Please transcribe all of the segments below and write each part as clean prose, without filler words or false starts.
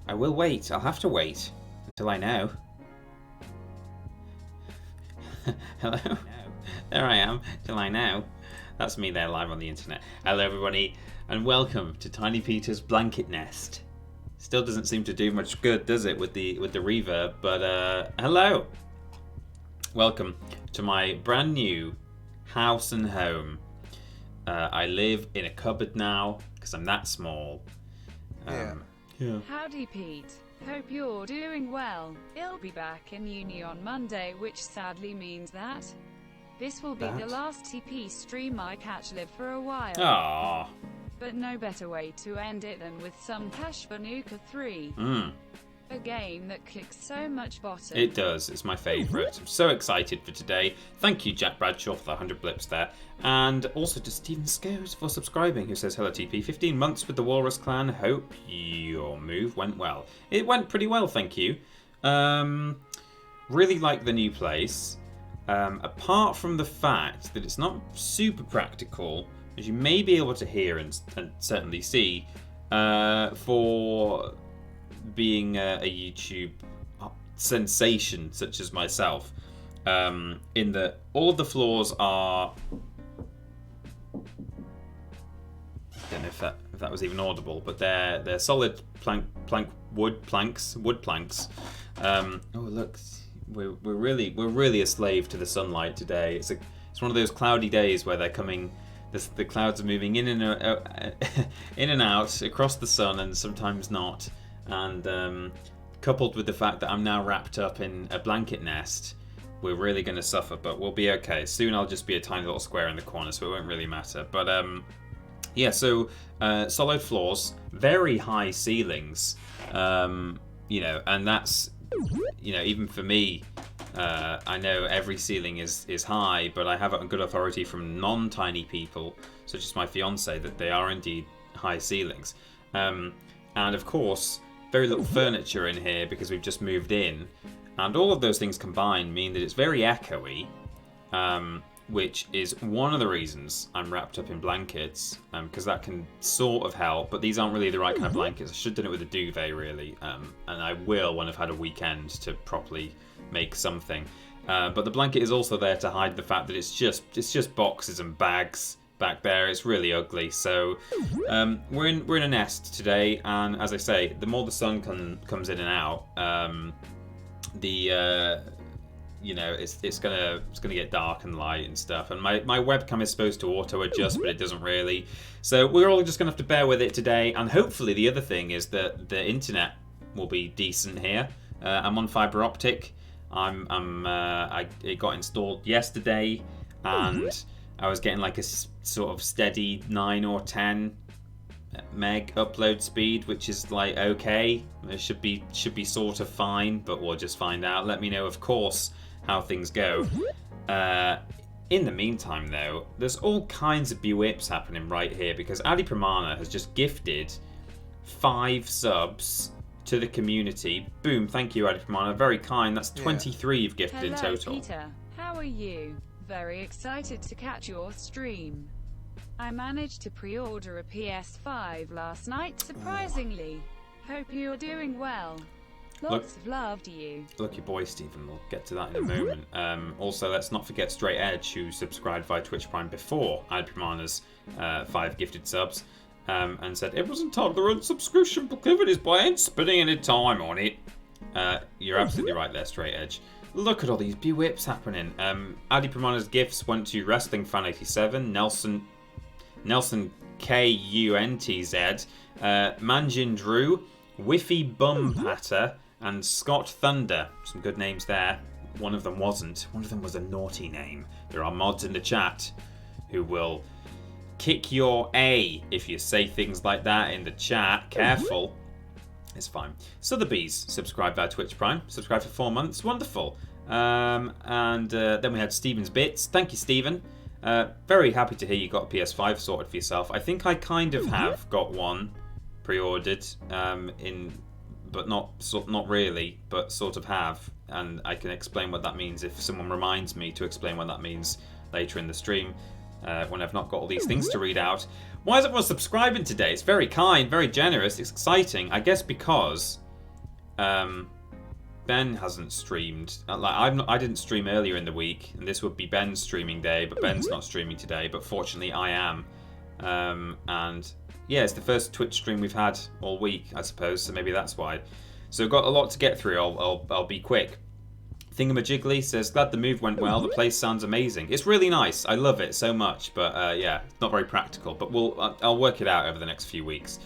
I will wait. I'll have to wait until I know. Hello? There I am, till I know. That's me there live on the internet. Hello everybody, and welcome to Tiny Peter's Blanket Nest. Still doesn't seem to do much good, does it, with the reverb, but hello. Welcome to my brand new house and home. I live in a cupboard now, because I'm that small. Yeah. Howdy, Pete. Hope you're doing well. I'll be back in uni on Monday, which sadly means that this will be the last TP stream I catch live for a while. Aww. But no better way to end it than with some Cash Bandicoot 3. A game that kicks so much bottom. It does. It's my favourite. I'm so excited for today. Thank you, Jack Bradshaw, for the 100 blips there. And also to Stephen Schoes for subscribing, who says, hello, TP. 15 months with the Walrus Clan. Hope your move went well. It went pretty well, thank you. Really like the new place. Apart from the fact that it's not super practical, as you may be able to hear and certainly see, for being a YouTube sensation such as myself, in that all of the floors are, I don't know if that was even audible, but they're solid wood planks. Oh look, we're really a slave to the sunlight today. It's one of those cloudy days where they're coming. The clouds are moving in and out across the sun, and sometimes not. And coupled with the fact that I'm now wrapped up in a blanket nest, we're really going to suffer, but we'll be okay. Soon I'll just be a tiny little square in the corner, so it won't really matter. But yeah, so solid floors, very high ceilings, and that's, even for me, I know every ceiling is high, but I have it on good authority from non-tiny people, such as my fiance, that they are indeed high ceilings. And of course, very little furniture in here because we've just moved in, and all of those things combined mean that it's very echoey, which is one of the reasons I'm wrapped up in blankets, because that can sort of help, but these aren't really the right kind of blankets. I should have done it with a duvet, really, and I will when I've had a weekend to properly make something. But the blanket is also there to hide the fact that it's just boxes and bags back there. It's really ugly. So we're in a nest today, and as I say, the more the sun comes in and out, it's gonna get dark and light and stuff. And my webcam is supposed to auto adjust, but it doesn't really. So we're all just gonna have to bear with it today. And hopefully the other thing is that the internet will be decent here. I'm on fibre optic. It got installed yesterday, and I was getting like a sort of steady 9 or 10 meg upload speed, which is like okay. It should be sort of fine, but we'll just find out. Let me know, of course, how things go. In the meantime, though, there's all kinds of bewhips happening right here because Adi Pramana has just gifted 5 subs to the community. Boom, thank you, Adi Pramana. Very kind. That's 23 you've gifted in total. Peter, how are you? Very excited to catch your stream. I managed to pre-order a PS5 last night, surprisingly. Hope you're doing well. Lots of love to you. Lucky boy, Stephen. We'll get to that in a moment. Also, let's not forget Straight Edge, who subscribed via Twitch Prime before Adi Pramana's 5 gifted subs, and said, it wasn't time to run subscription proclivities, but I ain't spending any time on it. You're absolutely right there, Straight Edge. Look at all these bewhips happening. Adi Pramana's gifts went to Wrestling Fan 87, Nelson KUNTZ, Manjin Drew, Whiffy Bum Patter, and Scott Thunder. Some good names there. One of them wasn't. One of them was a naughty name. There are mods in the chat who will kick your A if you say things like that in the chat. Careful. It's fine. Sotheby's subscribed via Twitch Prime. Subscribed for 4 months. Wonderful. And then we had Stephen's Bits. Thank you, Stephen. Very happy to hear you got a PS5 sorted for yourself. I think I kind of have got one pre-ordered, but not really, but sort of have. And I can explain what that means if someone reminds me to explain what that means later in the stream, when I've not got all these things to read out. Why is everyone subscribing today? It's very kind, very generous, it's exciting. I guess because Ben hasn't streamed. I didn't stream earlier in the week, and this would be Ben's streaming day, but Ben's not streaming today. But fortunately, I am. And yeah, it's the first Twitch stream we've had all week, I suppose. So maybe that's why. So I've got a lot to get through. I'll be quick. Thingamajiggly says, glad the move went well. The place sounds amazing. It's really nice. I love it so much. But yeah, it's not very practical. But I'll work it out over the next few weeks.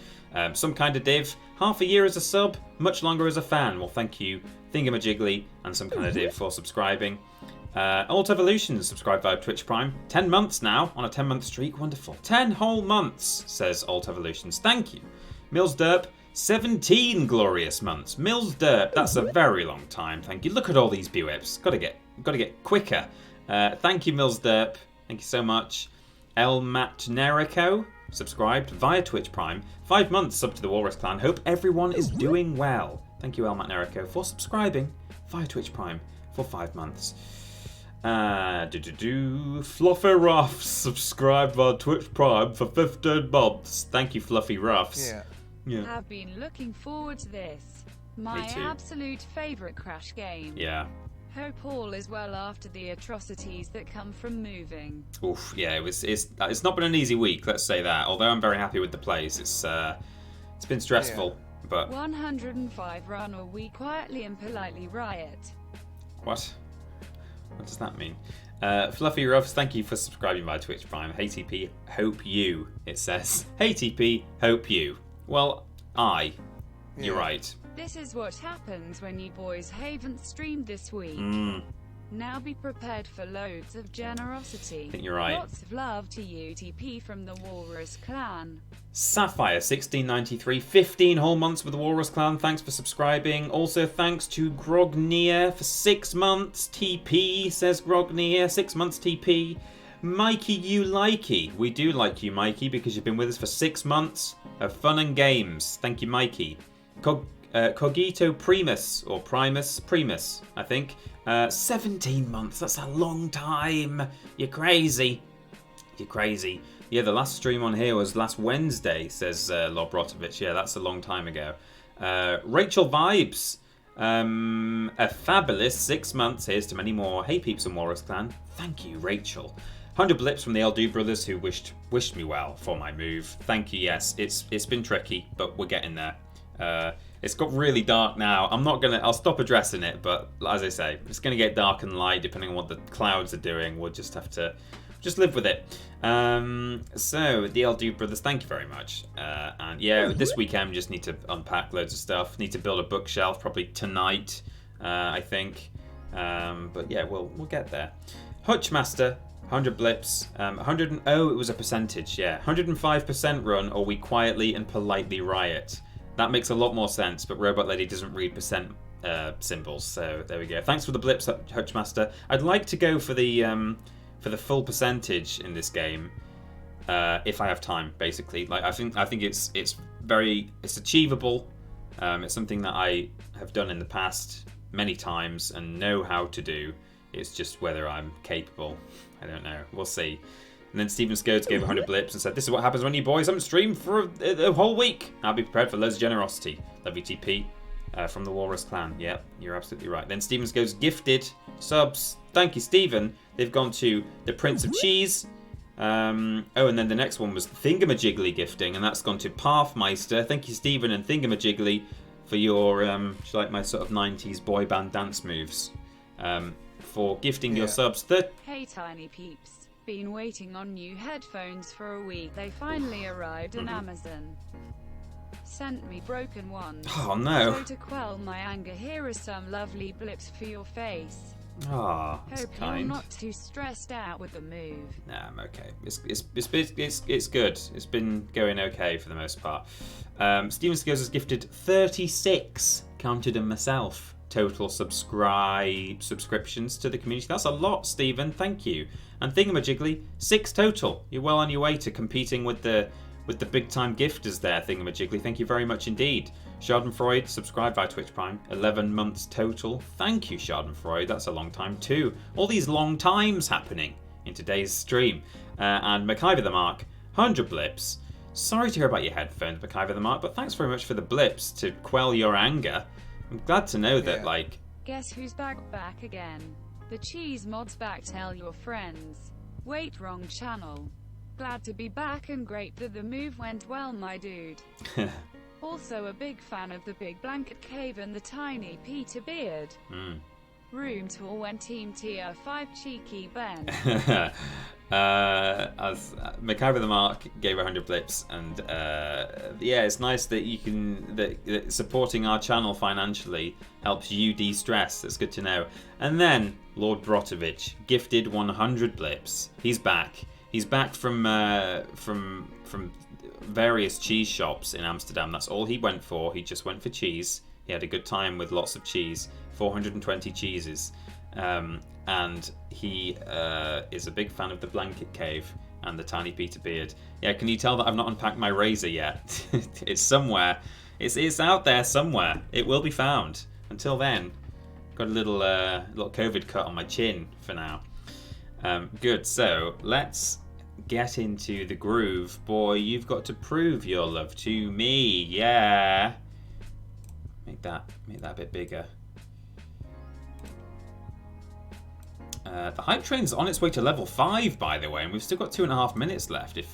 Some kind of div. Half a year as a sub, much longer as a fan. Well, thank you, Thingamajiggly, and some kind of div for subscribing. Alt Evolution subscribed via Twitch Prime. 10 months now on a 10-month streak. Wonderful. 10 whole months, says Alt Evolutions. Thank you. Mills Derp, 17 glorious months. Mills Derp, that's a very long time. Thank you. Look at all these buips. Got to get quicker. Thank you, Mills Derp. Thank you so much. El Matnerico subscribed via Twitch Prime. 5 months sub to the Walrus Clan. Hope everyone is doing well. Thank you, El Matnerico, for subscribing via Twitch Prime for 5 months. Fluffy Ruffs subscribed via Twitch Prime for 15 months. Thank you, Fluffy Ruffs. Yeah. Have been looking forward to this. My absolute favourite Crash game. Yeah. Hope all is well after the atrocities that come from moving. Oof, yeah, it's not been an easy week, let's say that. Although I'm very happy with the place, it's been stressful, but 105 run or we quietly and politely riot. What does that mean? Fluffy Ruffs, thank you for subscribing via Twitch Prime. Hey TP, hope you, it says. Hey TP, hope you. Well, you're right. This is what happens when you boys haven't streamed this week. Now be prepared for loads of generosity. I think you're right. Lots of love to you, TP from the Walrus Clan. Sapphire 1693, 15 whole months with the Walrus Clan. Thanks for subscribing. Also, thanks to Grognier for 6 months. TP, says Grognier. 6 months TP. Mikey, you likey. We do like you, Mikey, because you've been with us for 6 months of fun and games. Thank you, Mikey. Cogito Primus, or Primus, I think. 17 months, that's a long time. You're crazy. Yeah, the last stream on here was last Wednesday, says Lobrotovich. Yeah, that's a long time ago. Rachel Vibes. A fabulous 6 months. Here's to many more. Hey, peeps and Walrus Clan. Thank you, Rachel. 100 blips from the Eldu brothers who wished me well for my move. Thank you, yes. It's been tricky, but we're getting there. It's got really dark now. I'll stop addressing it, but as I say, it's gonna get dark and light depending on what the clouds are doing. We'll just have to live with it. So the Eldu brothers, thank you very much. And yeah, this weekend just need to unpack loads of stuff. Need to build a bookshelf probably tonight, I think. But yeah, we'll get there. Hutchmaster, 100 blips, 100 it was a percentage, yeah. 105% run or we quietly and politely riot. That makes a lot more sense, but Robot Lady doesn't read percent symbols, so there we go. Thanks for the blips, Hutchmaster. I'd like to go for the full percentage in this game, if I have time, basically. Like I think it's achievable. It's something that I have done in the past many times and know how to do. It's just whether I'm capable. I don't know. We'll see. And then Stephen Scodes gave 100 blips and said, this is what happens when you boys haven't streamed for a whole week. I'll be prepared for loads of generosity. WTP from the Walrus Clan. Yep, you're absolutely right. Then Stephen Scodes gifted subs. Thank you, Stephen. They've gone to the Prince of Cheese. And then the next one was Thingamajiggly gifting, and that's gone to Pathmeister. Thank you, Stephen and Thingamajiggly, for your, like my sort of 90s boy band dance moves. For gifting your subs. Hey, tiny peeps. Been waiting on new headphones for a week. They finally arrived on Amazon. Sent me broken ones. Oh no. So to quell my anger, here are some lovely blips for your face. Ah, that's Hope kind. you're not too stressed out with the move. Nah, I'm okay. It's good. It's been going okay for the most part. Steven Skills has gifted 36, counted them myself, total subscriptions to the community. That's a lot, Stephen. Thank you. And Thingamajiggly, 6 total. You're well on your way to competing with the big time gifters there, Thingamajiggly. Thank you very much indeed. Schadenfreude, subscribed via Twitch Prime. 11 months total. Thank you, Schadenfreude. That's a long time too. All these long times happening in today's stream. And McIver the Mark, 100 blips. Sorry to hear about your headphones, McIver the Mark, but thanks very much for the blips to quell your anger. I'm glad to know that, like... Guess who's back again? The cheese mod's back, tell your friends. Wait, wrong channel. Glad to be back and great that the move went well, my dude. Also a big fan of the big blanket cave and the tiny Peter beard. Room tour when Team TR5 cheeky Ben. As McIver the Mark gave 100 blips, and yeah, it's nice that you can that supporting our channel financially helps you de-stress. That's good to know. And then Lord Brotovich gifted 100 blips. He's back. He's back from various cheese shops in Amsterdam. That's all he went for. He just went for cheese. He had a good time with lots of cheese. 420 cheeses. And he is a big fan of the Blanket Cave and the Tiny Peter Beard. Yeah, can you tell that I've not unpacked my razor yet? It's somewhere. It's out there somewhere. It will be found. Until then, got a little COVID cut on my chin for now. Good, so let's get into the groove. Boy, you've got to prove your love to me. Yeah. Make that a bit bigger. The hype train's on its way to level 5, by the way, and we've still got 2.5 minutes left. If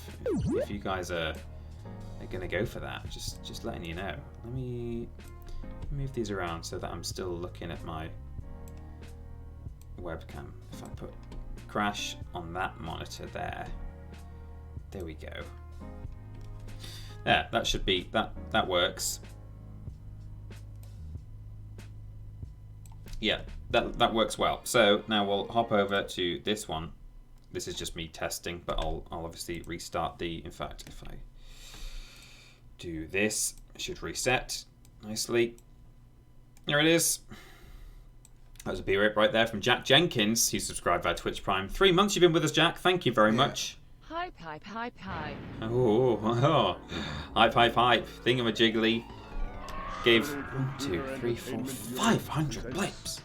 you guys are gonna go for that, just letting you know. Let me move these around so that I'm still looking at my webcam. If I put Crash on that monitor there we go. There, that should be that works. Yeah, that works well. So now we'll hop over to this one. This is just me testing, but I'll obviously restart the... In fact, if I do this, it should reset nicely. There it is. That was a B-rip right there from Jack Jenkins, who subscribed via Twitch Prime. 3 months you've been with us, Jack. Thank you very much. Hype, hype, hype, hype. Oh. Hype, hype, hype. Thingamajiggly. Gave 1, 2, 3, 4, 500 blips.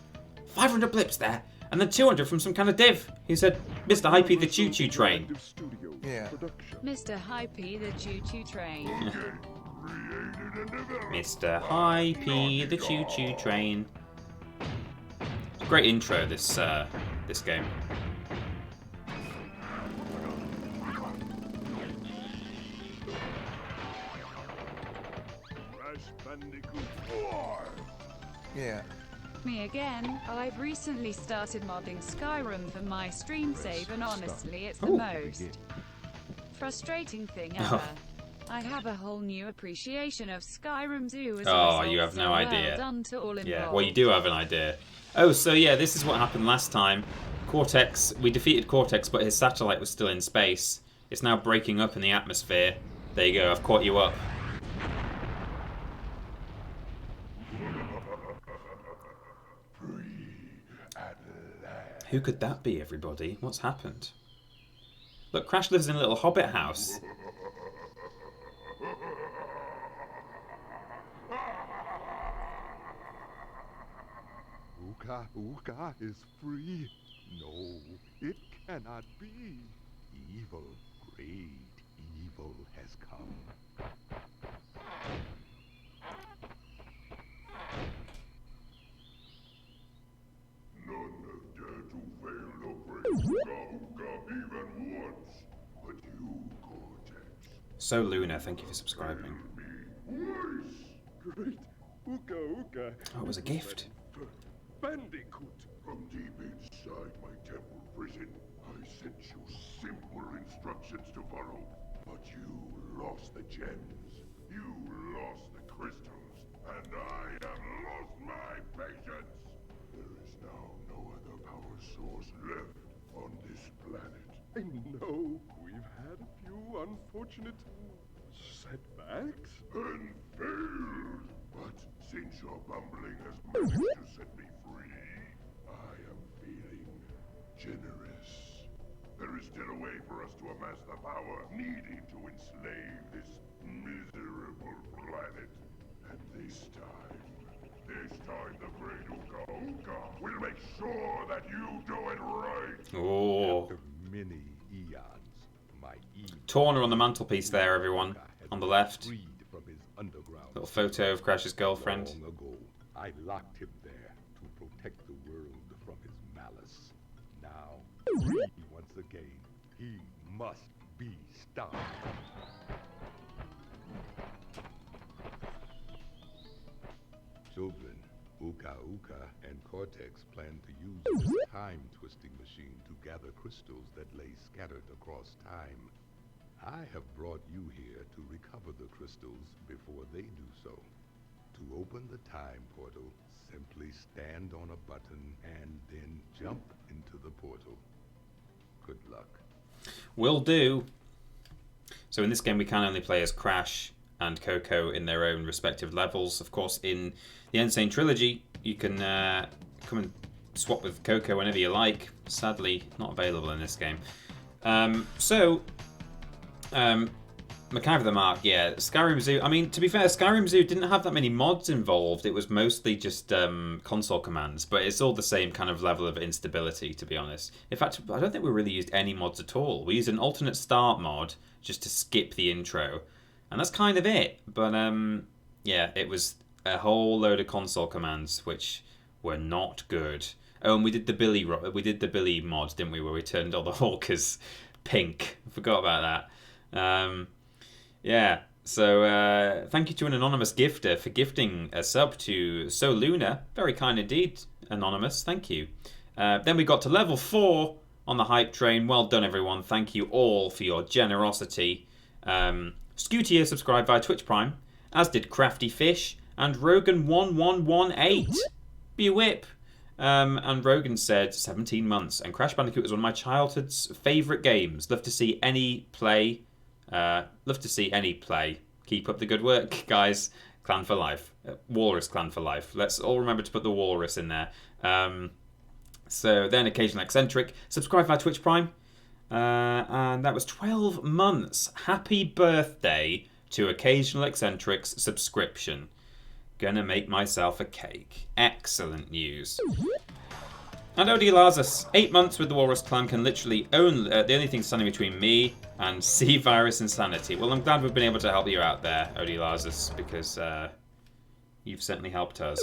500 blips there. And then 200 from some kind of div. He said, Mr. Hypey the Choo Choo Train. Yeah. Mr. Hypey the Choo Choo Train. Mr. Hypey the Choo Choo Train. Great intro, this game. Bandicoot 4. Yeah. Me again. I've recently started modding Skyrim for my stream save, and honestly, it's the most frustrating thing ever. I have a whole new appreciation of Skyrim Zoo as a result, you have no so idea. Well done to all involved. Yeah, well, you do have an idea. Oh, so yeah, this is what happened last time. Cortex, we defeated Cortex, but his satellite was still in space. It's now breaking up in the atmosphere. There you go, I've caught you up. Who could that be, everybody? What's happened? Look, Crash lives in a little hobbit house. Uka is free. No, it cannot be. Evil, great evil has come. None have dared to fail to bring Uka even once. But you, Cortex. So Luna, thank you for subscribing. Great Uka. Oh, it was a gift. Bandicoot. From deep inside my temple prison, I sent you simple instructions to follow. But you lost the gems. You lost the crystals. And I have lost my patience. There is now no other power source left on this planet. I know we've had a few unfortunate setbacks. And failed. But since your bumbling has managed to set me free, I am feeling generous. There is still a way for us to amass the power needed to enslave this miserable planet. And this time the great Uka will make sure that you do it right. Oh. After many eons, my evil Torner on the mantelpiece there, everyone. On the left. freed from his underground. Little photo of Crash's girlfriend. Long ago, I locked him there to protect the world from his malice. Now, free once again, he must be stopped. Children, Uka Uka and Cortex plan to use this time-twisting machine to gather crystals that lay scattered across time. I have brought you here to recover the crystals before they do so. To open the time portal, simply stand on a button and then jump into the portal. Good luck. Will do. So in this game we can only play as Crash and Coco in their own respective levels. Of course, in the Insane Trilogy, you can come and swap with Coco whenever you like. Sadly, not available in this game. Macabre of the Mark, yeah. Skyrim Zoo. I mean, to be fair, Skyrim Zoo didn't have that many mods involved. It was mostly just console commands, but it's all the same kind of level of instability, to be honest. In fact, I don't think we really used any mods at all. We used an alternate start mod just to skip the intro, and that's kind of it. But yeah, it was a whole load of console commands which were not good. Oh, and we did the Billy mod, didn't we? Where we turned all the hawkers pink. I forgot about that. Yeah, so thank you to an anonymous gifter for gifting a sub to So Luna. Very kind indeed, anonymous. Thank you. Then we got to level 4 on the hype train. Well done, everyone. Thank you all for your generosity. Scootier subscribed via Twitch Prime, as did Crafty Fish and Rogan1118. Be a whip. And Rogan said 17 months. And Crash Bandicoot was one of my childhood's favourite games. Love to see any play. Keep up the good work, guys. Clan for life. Walrus Clan for life. Let's all remember to put the walrus in there. So then Occasional Eccentric. Subscribe via Twitch Prime. And that was 12 months. Happy birthday to Occasional Eccentric's subscription. Gonna make myself a cake. Excellent news. And Odie Lazarus, 8 months with the Walrus Clan can literally only the only thing standing between me and C-Virus Insanity. Well, I'm glad we've been able to help you out there, Odie Lazarus, because you've certainly helped us.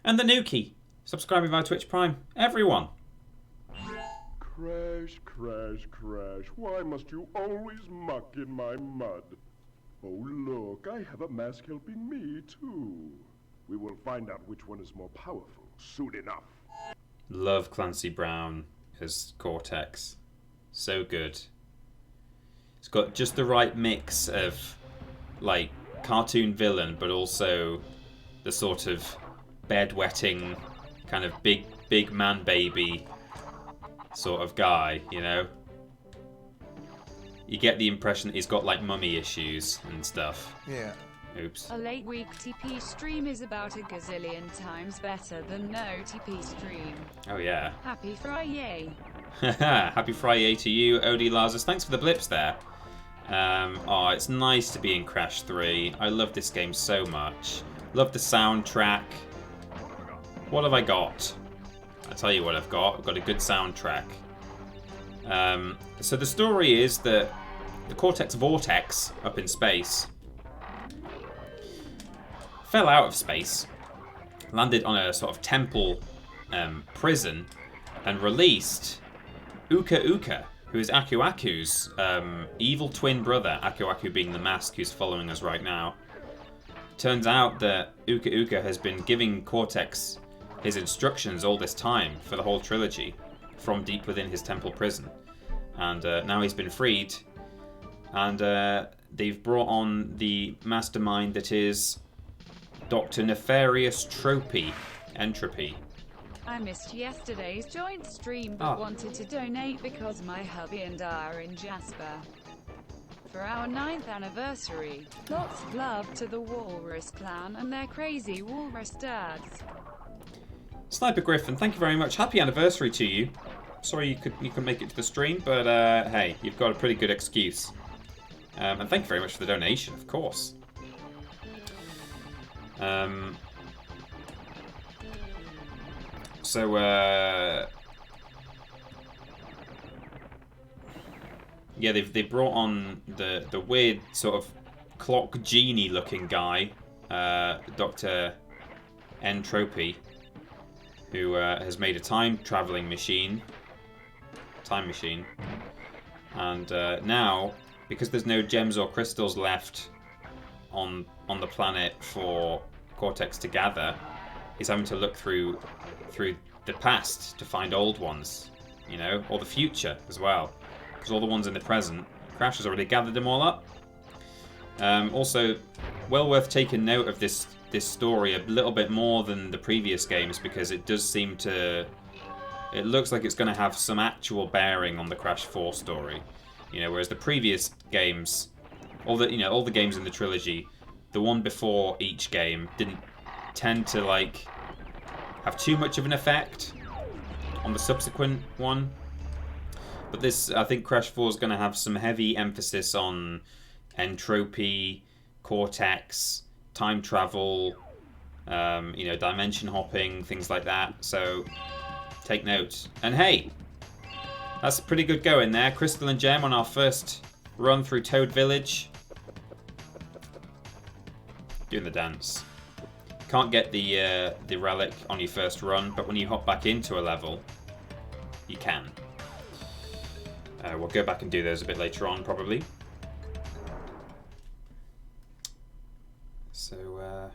And the Nuki, subscribing via Twitch Prime. Everyone. Crash, crash, crash. Why must you always muck in my mud? Oh, look, I have a mask helping me, too. We will find out which one is more powerful soon enough. Love Clancy Brown as Cortex. So good. It's got just the right mix of, like, cartoon villain, but also the sort of bedwetting, kind of big man baby sort of guy, you know? You get the impression that he's got, like, mummy issues and stuff. Yeah. Oops. A late week TP stream is about a gazillion times better than no TP stream. Oh, yeah. Happy Friday. Happy Friday to you, Odie Lazarus. Thanks for the blips there. Oh, it's nice to be in Crash 3. I love this game so much. Love the soundtrack. What have I got? I'll tell you what I've got. I've got a good soundtrack. So the story is that the Cortex Vortex up in space fell out of space, landed on a sort of temple prison, and released Uka Uka, who is Aku Aku's evil twin brother, Aku Aku being the mask who's following us right now. Turns out that Uka Uka has been giving Cortex his instructions all this time for the whole trilogy from deep within his temple prison. And now he's been freed, and they've brought on the mastermind that is Dr. Nefarious Entropy. I missed yesterday's joint stream but wanted to donate because my hubby and I are in Jasper for our 9th anniversary. Lots of love to the Walrus Clan and their crazy walrus dads. Sniper Griffin, thank you very much. Happy anniversary to you. Sorry you couldn't make it to the stream, but hey, you've got a pretty good excuse. And thank you very much for the donation, of course. Yeah, they've brought on the weird sort of clock genie looking guy, Dr. Entropy, who has made a time machine, and now, because there's no gems or crystals left on the planet for Cortex to gather, he's having to look through the past to find old ones, you know, or the future as well, because all the ones in the present, Crash has already gathered them all up. Also, well worth taking note of this story a little bit more than the previous games, because it does seem to, it looks like it's going to have some actual bearing on the Crash 4 story, you know, whereas the previous games, all the games in the trilogy, the one before each game didn't tend to like have too much of an effect on the subsequent one. But this, I think Crash 4 is going to have some heavy emphasis on entropy, Cortex, time travel, dimension hopping, things like that. So take note. And hey, that's a pretty good going there. Crystal and Gem on our first run through Toad Village. Doing the dance. Can't get the relic on your first run, but when you hop back into a level, you can. We'll go back and do those a bit later on, probably. So,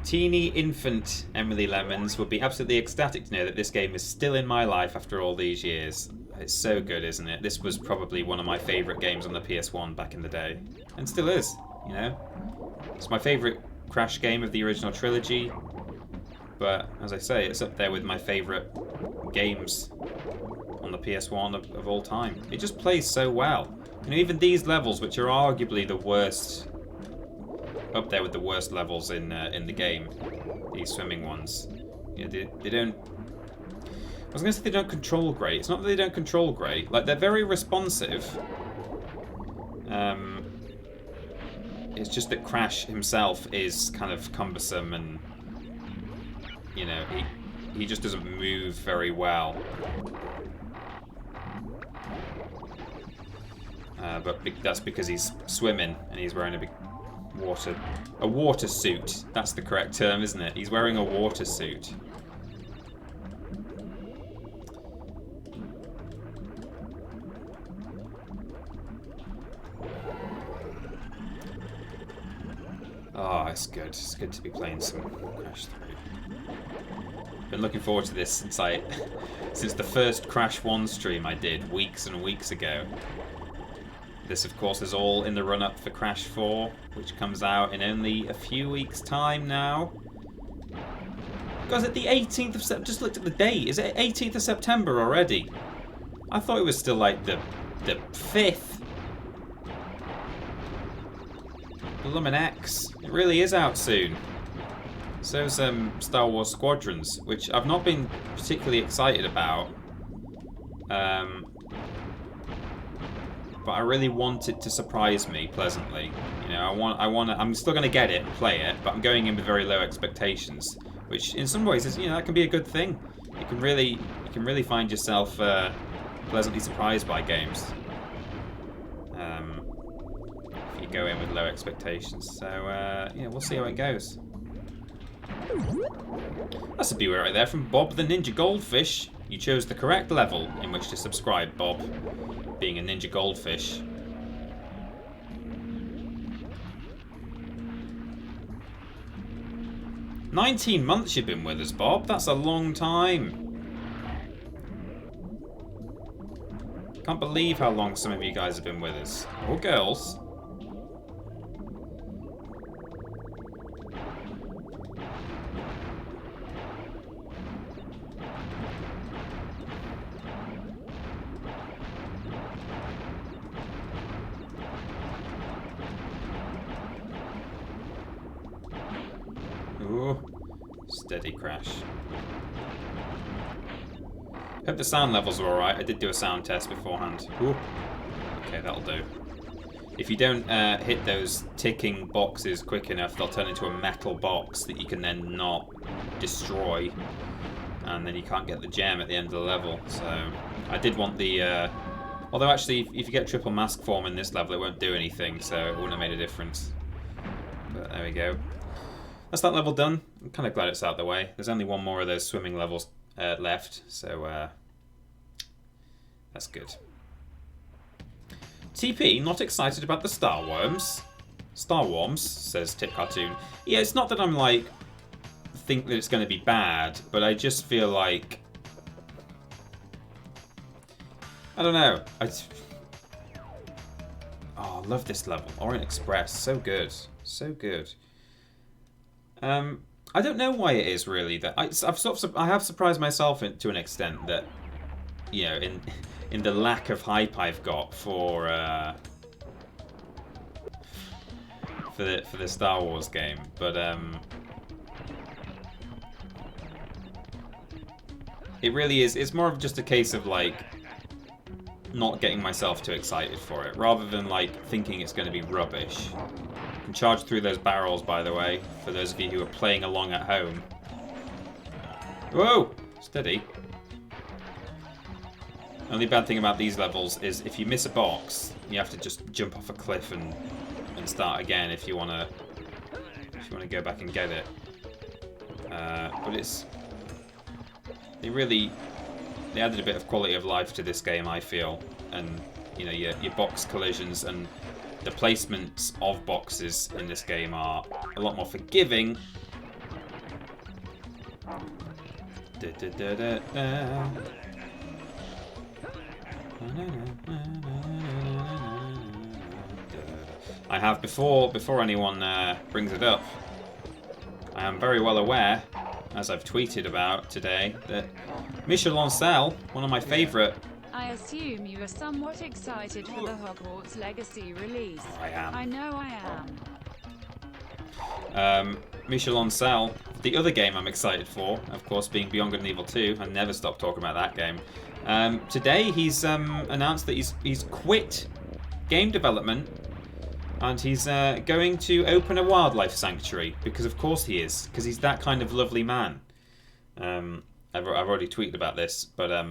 teeny infant Emily Lemons would be absolutely ecstatic to know that this game is still in my life after all these years. It's so good, isn't it? This was probably one of my favourite games on the PS1 back in the day. And still is, you know? It's my favourite Crash game of the original trilogy. But, as I say, it's up there with my favourite games on the PS1 of all time. It just plays so well. You know, even these levels, which are arguably the worst, up there with the worst levels in the game, these swimming ones, you know, they don't. I was going to say they don't control great. It's not that they don't control great. Like, they're very responsive. It's just that Crash himself is kind of cumbersome, and you know, he just doesn't move very well. But that's because he's swimming and he's wearing a water suit. That's the correct term, isn't it? He's wearing a water suit. Oh, it's good. It's good to be playing some Crash 3. Been looking forward to this since the first Crash 1 stream I did weeks and weeks ago. This, of course, is all in the run-up for Crash 4, which comes out in only a few weeks' time now. Guys, at the 18th of September, just looked at the date. Is it 18th of September already? I thought it was still like the 5th. Bloomin' X. It really is out soon. So's Star Wars Squadrons, which I've not been particularly excited about. But I really want it to surprise me pleasantly. You know, I'm still going to get it and play it, but I'm going in with very low expectations, which in some ways is, you know, that can be a good thing. You can really find yourself pleasantly surprised by games. If you go in with low expectations. So yeah, we'll see how it goes. That's a viewer right there from Bob the Ninja Goldfish. You chose the correct level in which to subscribe, Bob, being a Ninja Goldfish. "19 months you've been with us, Bob. That's a long time. Can't believe how long some of you guys have been with us. Or girls. Ooh, steady Crash. Hope the sound levels are alright. I did do a sound test beforehand. Ooh. Okay, that'll do. If you don't hit those ticking boxes quick enough, they'll turn into a metal box that you can then not destroy. And then you can't get the gem at the end of the level. So, I did want the... although actually, if you get triple mask form in this level, it won't do anything, so it wouldn't have made a difference. But there we go. That's that level done. I'm kind of glad it's out of the way. There's only one more of those swimming levels left, so that's good. TP, not excited about the Star Worms? Star Worms, says Tip Cartoon. Yeah, it's not that I'm like, think that it's going to be bad, but I just feel like, I don't know. Oh, I love this level. Orient Express, so good. So good. I don't know why it is really that I have surprised myself to an extent that, you know, in the lack of hype I've got for the Star Wars game, but it really is. It's more of just a case of like not getting myself too excited for it, rather than like thinking it's going to be rubbish. You can charge through those barrels, by the way, for those of you who are playing along at home. Whoa! Steady. Only bad thing about these levels is if you miss a box, you have to just jump off a cliff and start again if you want to go back and get it. But they added a bit of quality of life to this game, I feel, and you know, your box collisions and the placements of boxes in this game are a lot more forgiving. I have, before anyone brings it up, I am very well aware, as I've tweeted about today, that Michel Ancel, one of my favourite... I assume you are somewhat excited for the Hogwarts Legacy release. Oh, I am. I know I am. Michel Ancel, the other game I'm excited for, of course, being Beyond Good and Evil 2. I never stop talking about that game. Today he's announced that he's quit game development and he's going to open a wildlife sanctuary, because of course he is, because he's that kind of lovely man. I've already tweeted about this, but it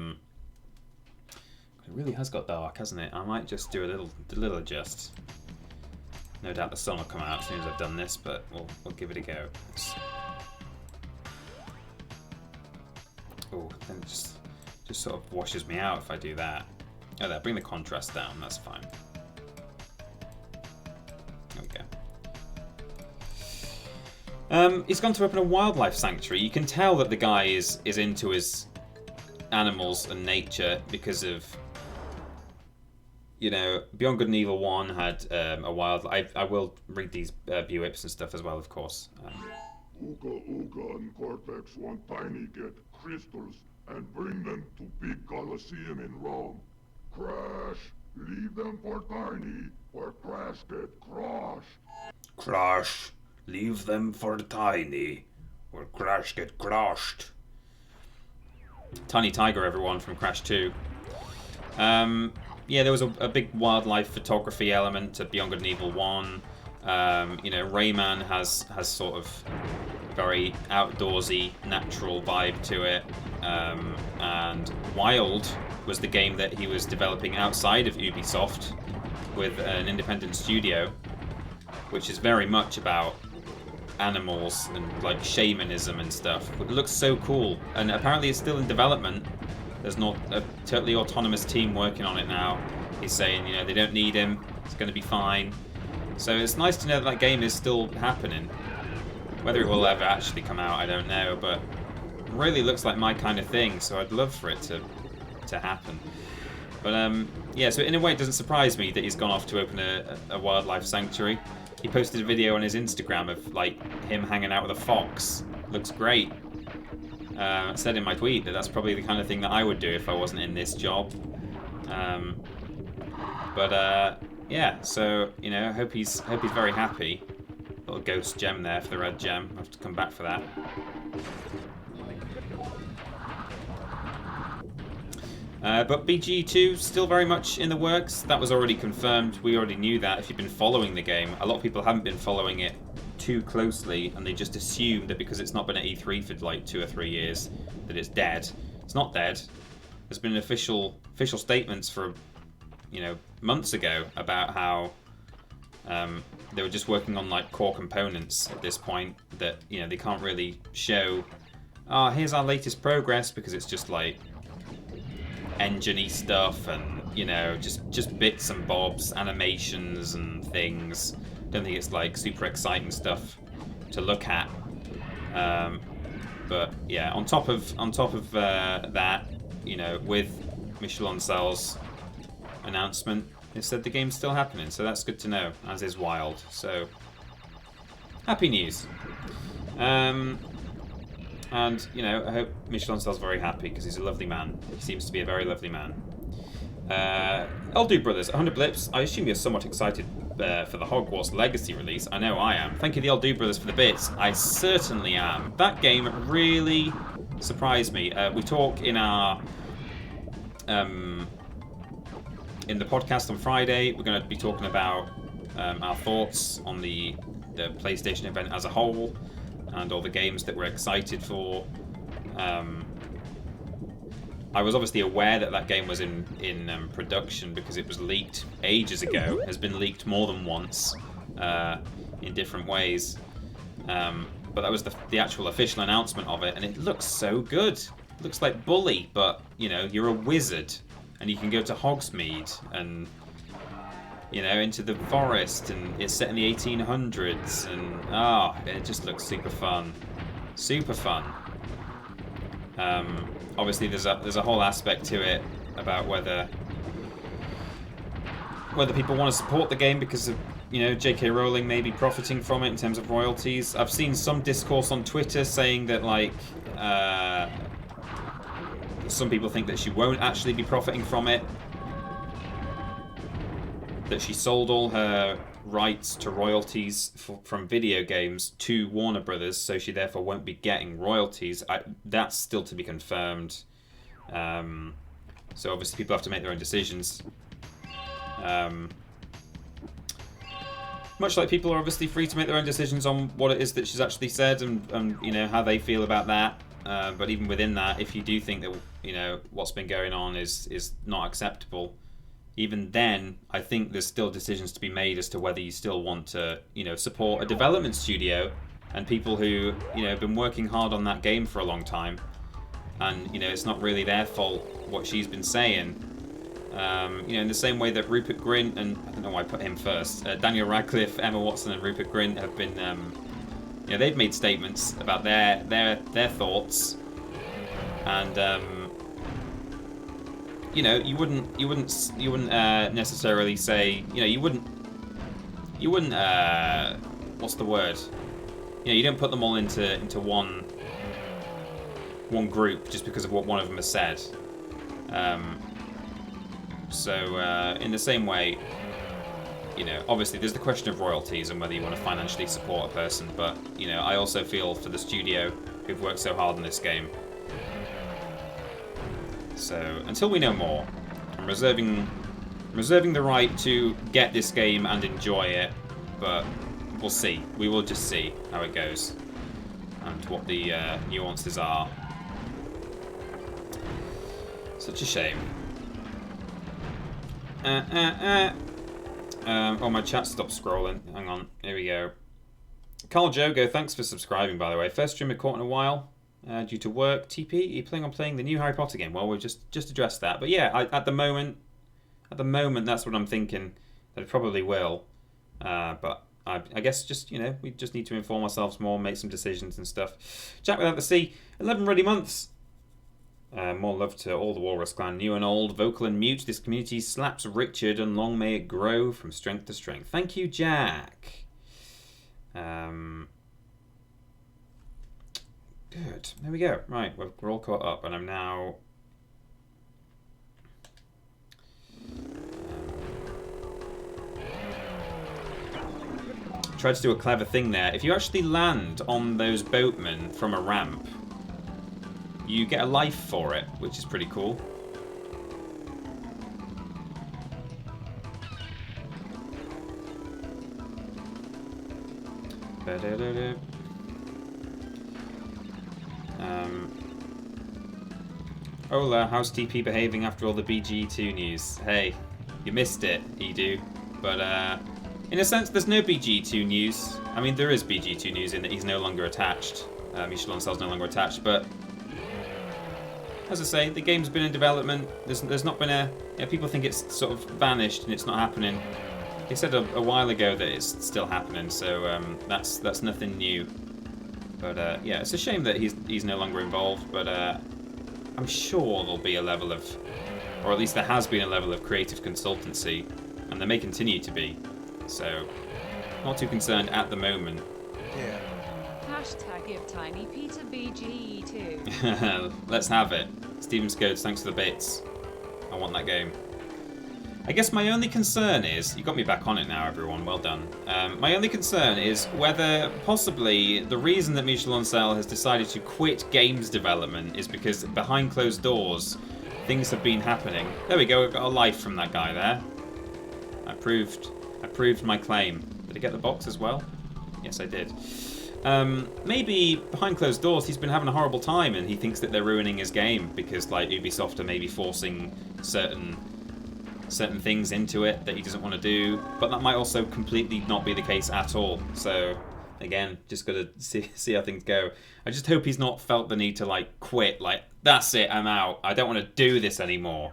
really has got dark, hasn't it? I might just do a little adjust. No doubt the sun will come out as soon as I've done this, but we'll give it a go. Oh, then it just sort of washes me out if I do that. Oh, there, bring the contrast down. That's fine. Okay. He's gone to open a wildlife sanctuary. You can tell that the guy is into his animals and nature because of, you know, Beyond Good and Evil 1 had a wildlife. I will read these view whips and stuff as well, of course. Ooga Ooga and Cortex want Tiny get crystals and bring them to Big Colosseum in Rome. Crash, leave them for Tiny, or Crash get crushed. Crash, leave them for Tiny, or Crash get crushed. Tiny Tiger, everyone, from Crash 2. Yeah, there was a big wildlife photography element to Beyond Good and Evil 1. You know, Rayman has sort of very outdoorsy, natural vibe to it. And Wild was the game that he was developing outside of Ubisoft with an independent studio, which is very much about animals and like shamanism and stuff. It looks so cool, and apparently it's still in development. There's not a totally autonomous team working on it now. He's saying, you know, they don't need him, it's going to be fine. So it's nice to know that game is still happening. Whether it will ever actually come out, I don't know, but it really looks like my kind of thing, so I'd love for it to happen. But yeah, so in a way it doesn't surprise me that he's gone off to open a wildlife sanctuary. He posted a video on his Instagram of like him hanging out with a fox. Looks great. I said in my tweet that that's probably the kind of thing that I would do if I wasn't in this job. Yeah, so you know, I hope he's very happy. Little ghost gem there for the red gem. I have to come back for that. But BG2 still very much in the works. That was already confirmed. We already knew that if you've been following the game. A lot of people haven't been following it too closely, and they just assume that because it's not been at E3 for like 2 or 3 years that it's dead. It's not dead. There's been official statements for, you know, months ago about how they were just working on like core components at this point that, you know, they can't really show, oh, here's our latest progress, because it's just like engine-y stuff and, you know, just bits and bobs, animations and things. Don't think it's like super exciting stuff to look at. But yeah, on top of that, you know, with Michel Ancel's announcement, it said the game's still happening, so that's good to know, as is Wild. So, happy news. And, you know, I hope Michel Ancel's very happy, because he's a lovely man. He seems to be a very lovely man. Eldu Brothers, 100 blips. I assume you're somewhat excited for the Hogwarts Legacy release. I know I am. Thank you, the Eldu Brothers, for the bits. I certainly am. That game really surprised me. We talk in our... in the podcast on Friday, we're going to be talking about our thoughts on the PlayStation event as a whole and all the games that we're excited for. I was obviously aware that game was in production because it was leaked ages ago. It has been leaked more than once in different ways. But that was the actual official announcement of it, and it looks so good. It looks like Bully, but, you know, you're a wizard. And you can go to Hogsmeade and, you know, into the forest, and it's set in the 1800s, and it just looks super fun. Super fun. Obviously there's a whole aspect to it about whether people want to support the game because of, you know, J.K. Rowling maybe profiting from it in terms of royalties. I've seen some discourse on Twitter saying that, like, some people think that she won't actually be profiting from it. That she sold all her rights to royalties from video games to Warner Brothers, so she therefore won't be getting royalties. That's still to be confirmed. So obviously people have to make their own decisions. Much like people are obviously free to make their own decisions on what it is that she's actually said and you know, how they feel about that. But even within that, if you do think that, you know, what's been going on is not acceptable, even then, I think there's still decisions to be made as to whether you still want to, you know, support a development studio and people who, you know, have been working hard on that game for a long time. And, you know, it's not really their fault what she's been saying. You know, in the same way that Rupert Grint, and I don't know why I put him first, Daniel Radcliffe, Emma Watson and Rupert Grint have been... you know, they've made statements about their thoughts, and you know, you wouldn't necessarily say, you know, you wouldn't what's the word? You know, you don't put them all into one group just because of what one of them has said. So in the same way, you know, obviously there's the question of royalties and whether you want to financially support a person, but, you know, I also feel for the studio who've worked so hard on this game. So, until we know more, I'm reserving the right to get this game and enjoy it, but we'll see. We will just see how it goes and what the nuances are. Such a shame. Oh, my chat stopped scrolling. Hang on. Here we go. Carl Jogo, thanks for subscribing, by the way. First streamer caught in a while due to work. TP, are you planning on playing the new Harry Potter game? Well, we've just addressed that. But yeah, at the moment, that's what I'm thinking. That it probably will. But I guess just, you know, we just need to inform ourselves more, make some decisions and stuff. Jack Without the Sea, 11 ready months. More love to all the Walrus clan, new and old, vocal and mute. This community slaps Richard, and long may it grow from strength to strength. Thank you, Jack. Good. There we go. Right, we're all caught up, and I'm now... tried to do a clever thing there. If you actually land on those boatmen from a ramp, you get a life for it, which is pretty cool. Hola, how's TP behaving after all the BG2 news? Hey, you missed it, Edu. But In a sense, there's no BG2 news. I mean, there is BG2 news in that he's no longer attached. Michel Ancel's no longer attached, but as I say, the game's been in development. There's not been a... people think it's sort of vanished and it's not happening. They said a while ago that it's still happening, so that's nothing new. But yeah, it's a shame that he's no longer involved, but I'm sure there'll be a level of... or at least there has been a level of creative consultancy, and there may continue to be. So, not too concerned at the moment. Yeah. Hashtag give Tiny Peter BGE2. Let's have it. Steven's Codes, thanks for the bits. I want that game. I guess my only concern is... You got me back on it now, everyone. Well done. My only concern is whether possibly the reason that Michel Ancel has decided to quit games development is because behind closed doors, things have been happening. There we go. We've got a life from that guy there. I proved my claim. Did I get the box as well? Yes, I did. Maybe behind closed doors he's been having a horrible time and he thinks that they're ruining his game because like Ubisoft are maybe forcing certain things into it that he doesn't want to do, but that might also completely not be the case at all. So again, just gotta see how things go. I just hope he's not felt the need to like quit, like that's it, I'm out, I don't want to do this anymore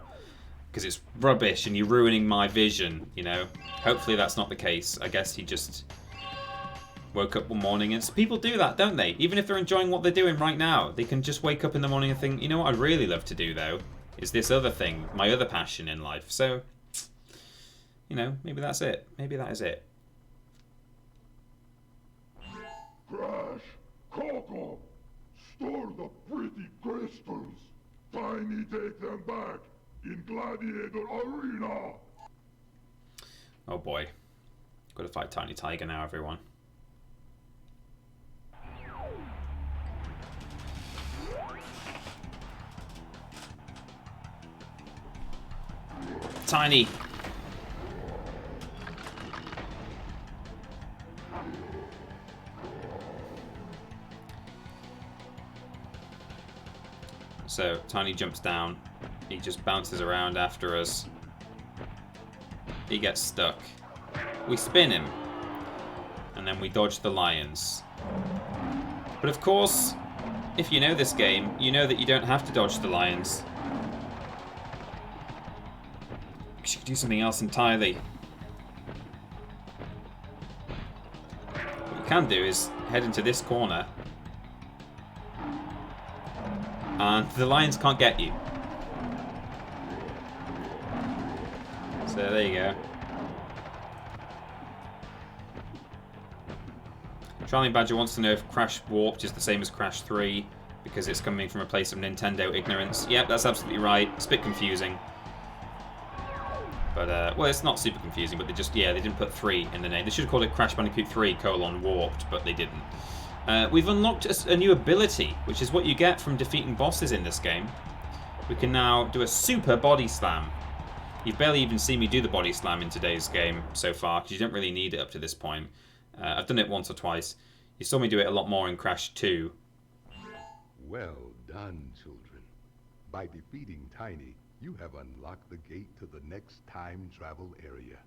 because it's rubbish and you're ruining my vision, you know. Hopefully that's not the case. I guess he just woke up one morning, and people do that, don't they? Even if they're enjoying what they're doing right now, they can just wake up in the morning and think, you know what I'd really love to do though is this other thing, my other passion in life. So, you know, maybe that's it. Maybe that is it. Crash! Coco! Store the pretty crystals! Tiny take them back in Gladiator Arena! Oh boy. Gotta fight Tiny Tiger now, everyone. Tiny! So, Tiny jumps down. He just bounces around after us. He gets stuck. We spin him. And then we dodge the lions. But of course, if you know this game, you know that you don't have to dodge the lions. You should do something else entirely. What you can do is head into this corner. And the lions can't get you. So there you go. Charlie Badger wants to know if Crash Warped is the same as Crash 3 because it's coming from a place of Nintendo ignorance. Yep, that's absolutely right. It's a bit confusing. But, well, it's not super confusing, but they just, yeah, they didn't put 3 in the name. They should have called it Crash Bandicoot 3: Warped, but they didn't. We've unlocked a new ability, which is what you get from defeating bosses in this game. We can now do a super body slam. You've barely even seen me do the body slam in today's game so far, because you don't really need it up to this point. I've done it once or twice. You saw me do it a lot more in Crash 2. Well done, children. By defeating Tiny, you have unlocked the gate to the next time travel area.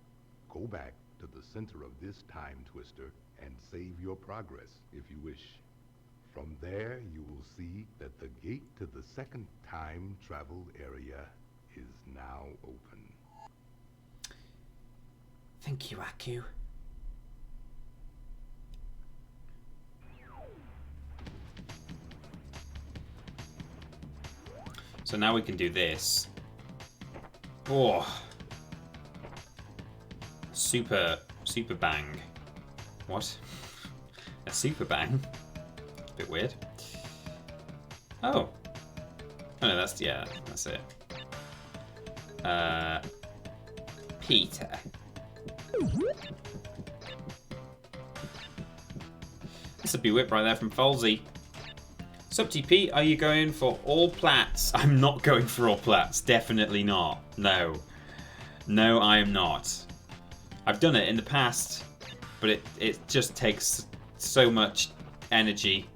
Go back to the center of this time twister and save your progress if you wish. From there, you will see that the gate to the second time travel area is now open. Thank you, Aku. So now we can do this. Oh. Super bang. What? A super bang? It's a bit weird. Oh. Oh no, that's, yeah, that's it. Peter. This would be whip right there from Folsey. Sup TP, are you going for all plats? I'm not going for all plats. Definitely not. No. No, I am not. I've done it in the past, but it just takes so much energy.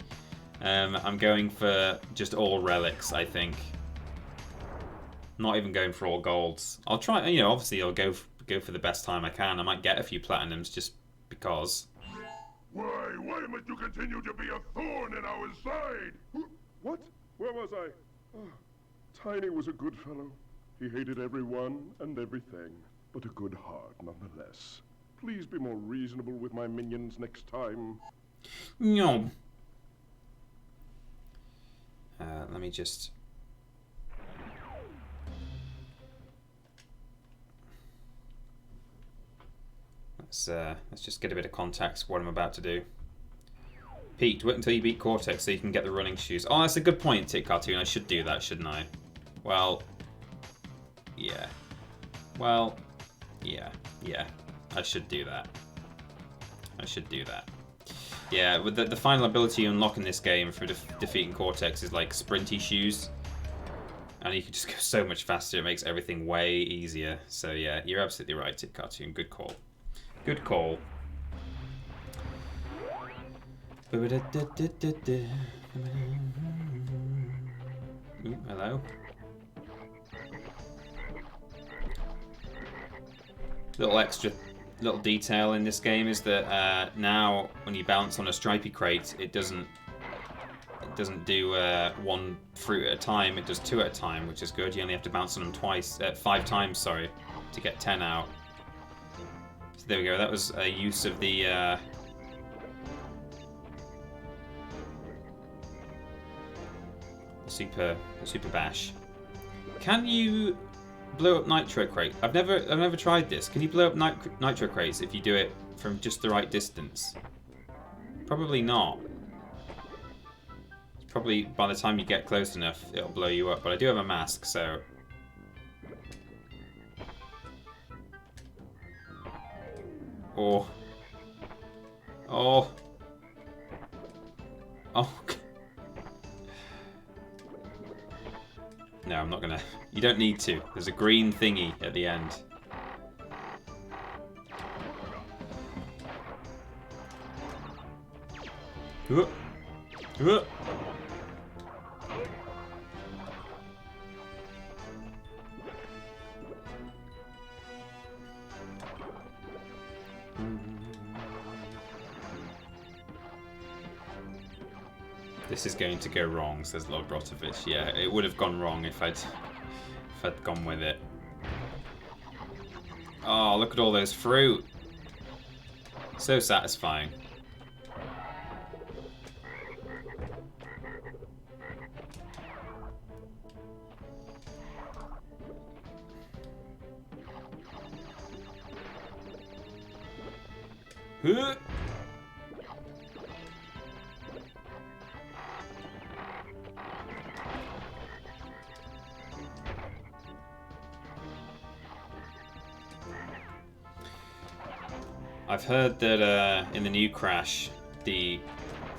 I'm going for just all relics, I think. Not even going for all golds. I'll try, you know, obviously I'll go go for the best time I can. I might get a few platinums just because. Why must you continue to be a thorn in our side? What? Where was I? Oh, Tiny was a good fellow. He hated everyone and everything, but a good heart nonetheless. Please be more reasonable with my minions next time. No. Let me just... Let's just get a bit of context what I'm about to do. Pete, wait until you beat Cortex so you can get the running shoes. Oh, that's a good point, Tick Cartoon. I should do that, shouldn't I? Well, yeah. Well, yeah. I should do that. Yeah, with the final ability you unlock in this game for defeating Cortex is like sprinty shoes. And you can just go so much faster, it makes everything way easier. So yeah, you're absolutely right, Tick Cartoon. Good call. Good call. Ooh, hello. Little detail in this game is that now when you bounce on a stripy crate, it doesn't do one fruit at a time. It does 2 at a time, which is good. You only have to bounce on them 5 times, sorry, to get 10 out. So there we go. That was a use of the super bash. Can you blow up nitro crate? I've never tried this. Can you blow up nitro crates if you do it from just the right distance? Probably not. It's probably by the time you get close enough, it'll blow you up. But I do have a mask, so. Oh. No, I'm not gonna. You don't need to. There's a green thingy at the end. This is going to go wrong, says Lord Brotovich. Yeah, it would have gone wrong if I'd gone with it. Oh, look at all those fruit. So satisfying. Huh. I've heard that in the new Crash, the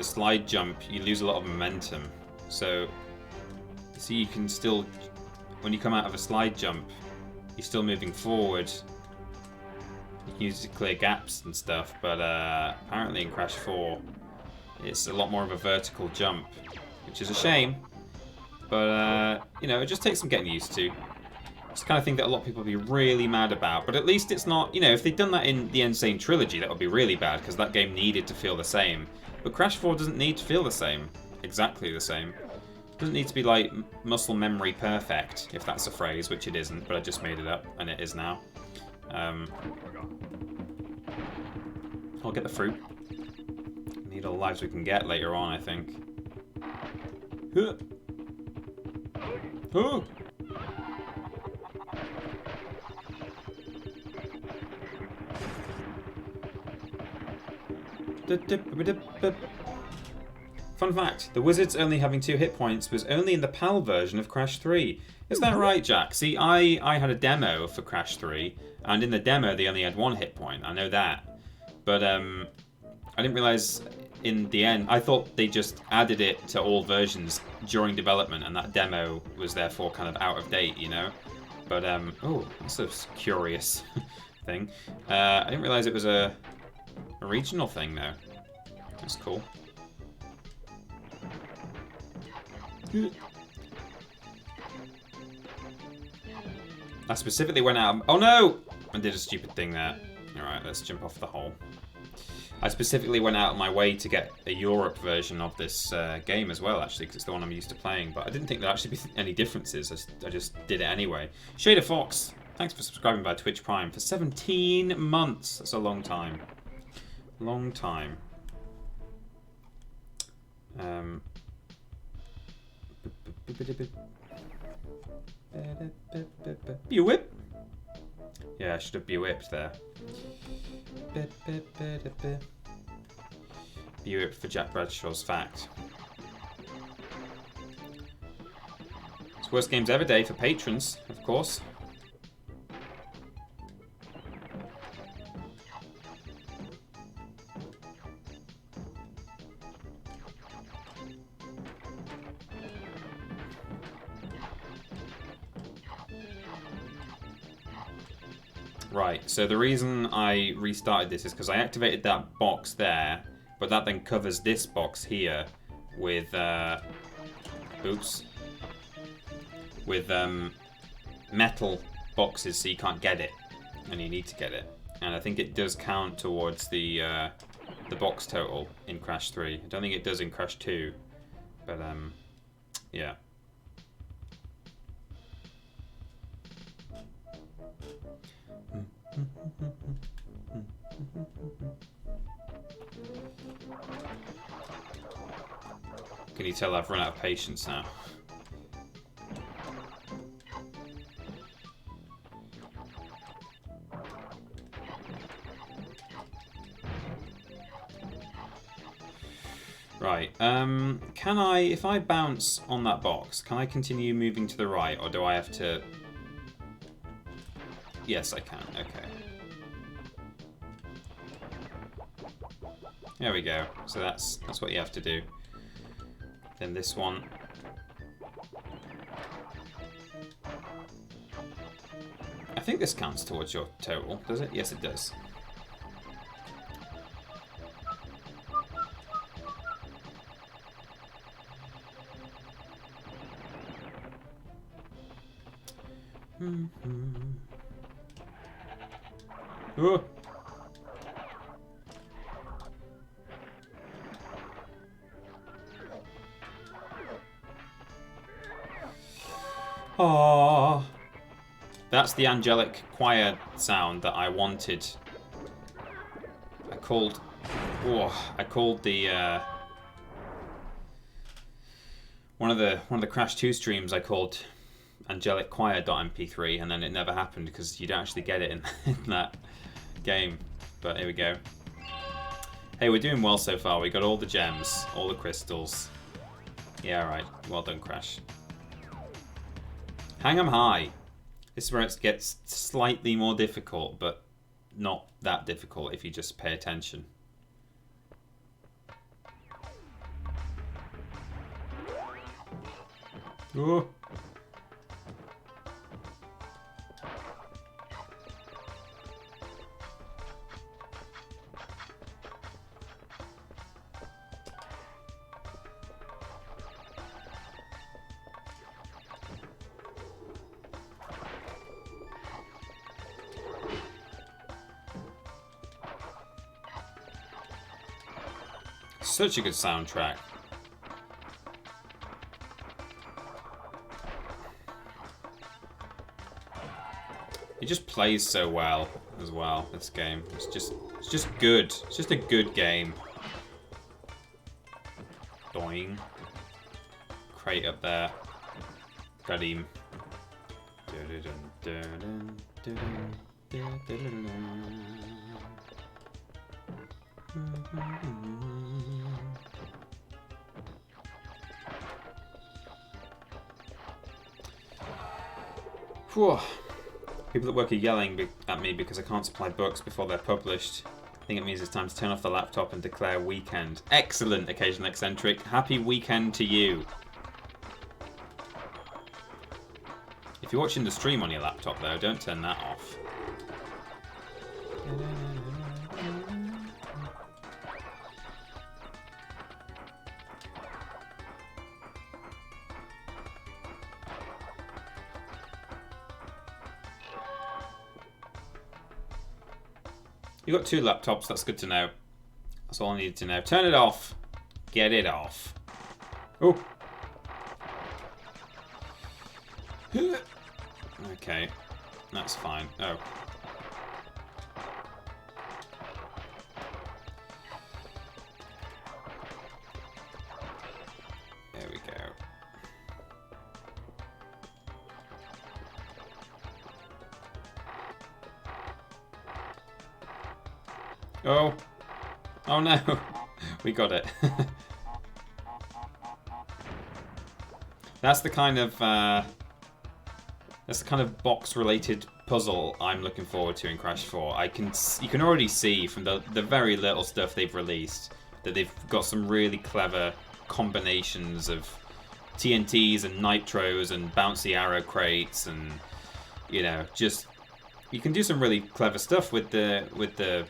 slide jump, you lose a lot of momentum. So you can still, when you come out of a slide jump, you're still moving forward. You can use it to clear gaps and stuff, but apparently in Crash 4, it's a lot more of a vertical jump, which is a shame. But, you know, it just takes some getting used to. It's the kind of thing that a lot of people would be really mad about, but at least it's not, you know, if they'd done that in the Insane Trilogy, that would be really bad, because that game needed to feel the same. But Crash 4 doesn't need to feel the same. Exactly the same. It doesn't need to be, like, muscle memory perfect, if that's a phrase, which it isn't, but I just made it up, and it is now. I'll get the fruit. Need all the lives we can get later on, I think. Huh. Oh! Fun fact, the wizards only having 2 hit points was only in the PAL version of Crash 3. Is that right, Jack? See, I had a demo for Crash 3, and in the demo they only had 1 hit point. I know that. But I didn't realise in the end, I thought they just added it to all versions during development, and that demo was therefore kind of out of date, you know? But, oh, that's a curious thing. I didn't realise it was a regional thing, though. That's cool. I specifically went out. Oh no! I did a stupid thing there. Alright, let's jump off the hole. I specifically went out of my way to get a Europe version of this game as well, actually, because it's the one I'm used to playing. But I didn't think there'd actually be any differences. I just did it anyway. Shader Fox, thanks for subscribing by Twitch Prime for 17 months. That's a long time. Long time. Be-whip? Yeah, I should have be-whipped there. Be-whipped for Jack Bradshaw's fact. It's Worst Games Ever Day for patrons, of course. Right, so the reason I restarted this is because I activated that box there, but that then covers this box here with, with metal boxes, so you can't get it, and you need to get it. And I think it does count towards the box total in Crash 3. I don't think it does in Crash 2, but yeah. Can you tell I've run out of patience now? Right, can I, if I bounce on that box, can I continue moving to the right, or do I have to... Yes, I can, okay. There we go, so that's what you have to do. Then this one. I think this counts towards your total, does it? Yes, it does. Oh. Aww. That's the angelic choir sound that I wanted. I called the one of the Crash 2 streams I called angelic choir.mp3, and then it never happened because you don't actually get it in that game. But here we go. Hey, we're doing well so far. We got all the gems, all the crystals. Yeah, alright. Well done, Crash. Hang 'em high. This is where it gets slightly more difficult, but not that difficult if you just pay attention. Oh. Such a good soundtrack. It just plays so well as well, this game. It's just good. It's just a good game. Doing. Crate up there. Got him. Whew. People at work are yelling at me because I can't supply books before they're published. I think it means it's time to turn off the laptop and declare weekend. Excellent, Occasional Eccentric. Happy weekend to you. If you're watching the stream on your laptop, though, don't turn that off. You got 2 laptops. That's good to know. That's all I needed to know. Turn it off. Get it off. Oh. Okay. That's fine. Oh. There we go. Oh. Oh no. We got it. That's the kind of box-related puzzle I'm looking forward to in Crash 4. You can already see from the very little stuff they've released that they've got some really clever combinations of TNTs and nitros and bouncy arrow crates, and you know, just you can do some really clever stuff with the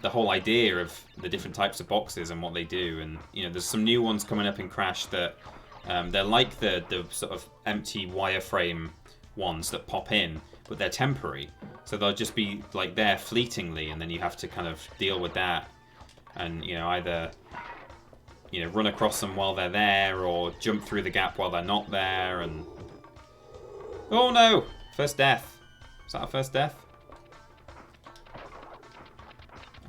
whole idea of the different types of boxes and what they do. And you know, there's some new ones coming up in Crash that they're like the sort of empty wireframe ones that pop in, but they're temporary, so they'll just be like there fleetingly, and then you have to kind of deal with that, and you know, either run across them while they're there or jump through the gap while they're not there. And oh no, first death. Is that our first death?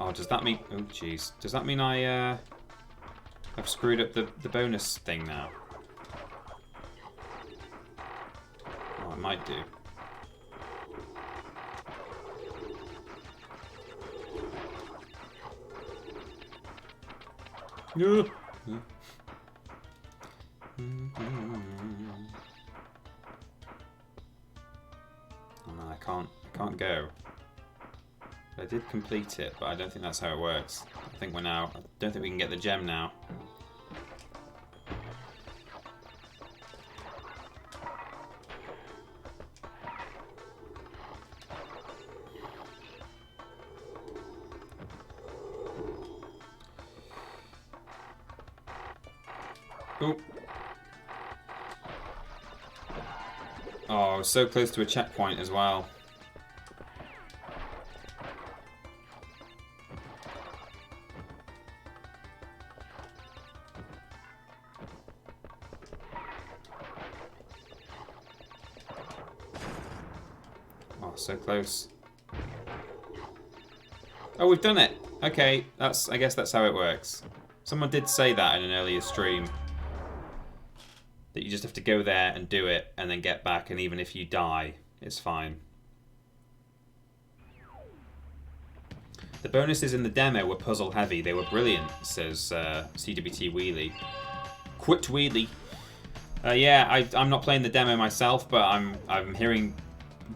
Oh, does that mean... Oh, jeez. Does that mean I've screwed up the bonus thing now? Oh, I might do. No. Oh no, I can't go. I did complete it, but I don't think that's how it works. I don't think we can get the gem now. Oop. Oh, so close to a checkpoint as well. So close. Oh, we've done it. Okay, I guess that's how it works. Someone did say that in an earlier stream, that you just have to go there and do it and then get back, and even if you die, it's fine. The bonuses in the demo were puzzle heavy. They were brilliant, says CWT Wheelie. Quit Wheelie. Yeah, I'm not playing the demo myself, but I'm hearing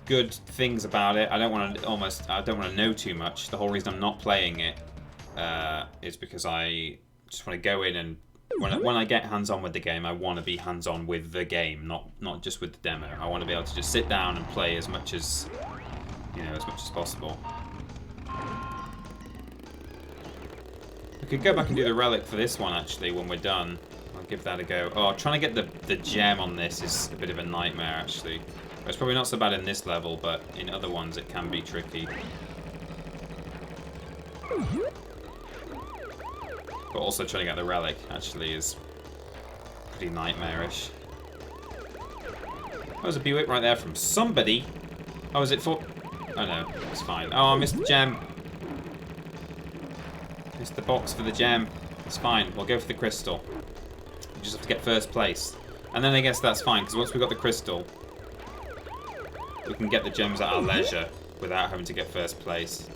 good things about it. I don't want to know too much. The whole reason I'm not playing it is because I just want to go in, and when I get hands-on with the game, I want to be hands-on with the game, not just with the demo. I want to be able to just sit down and play as much as possible. We could go back and do the relic for this one actually when we're done. I'll give that a go. Oh, trying to get the gem on this is a bit of a nightmare actually. It's probably not so bad in this level, but in other ones it can be tricky. But also trying to get the relic actually is pretty nightmarish. That was a Buick right there from somebody. Oh, is it for... Oh no, it's fine. Oh, I missed the gem. Missed the box for the gem. It's fine, we'll go for the crystal. We just have to get first place. And then I guess that's fine, because once we've got the crystal, we can get the gems at our leisure without having to get first place.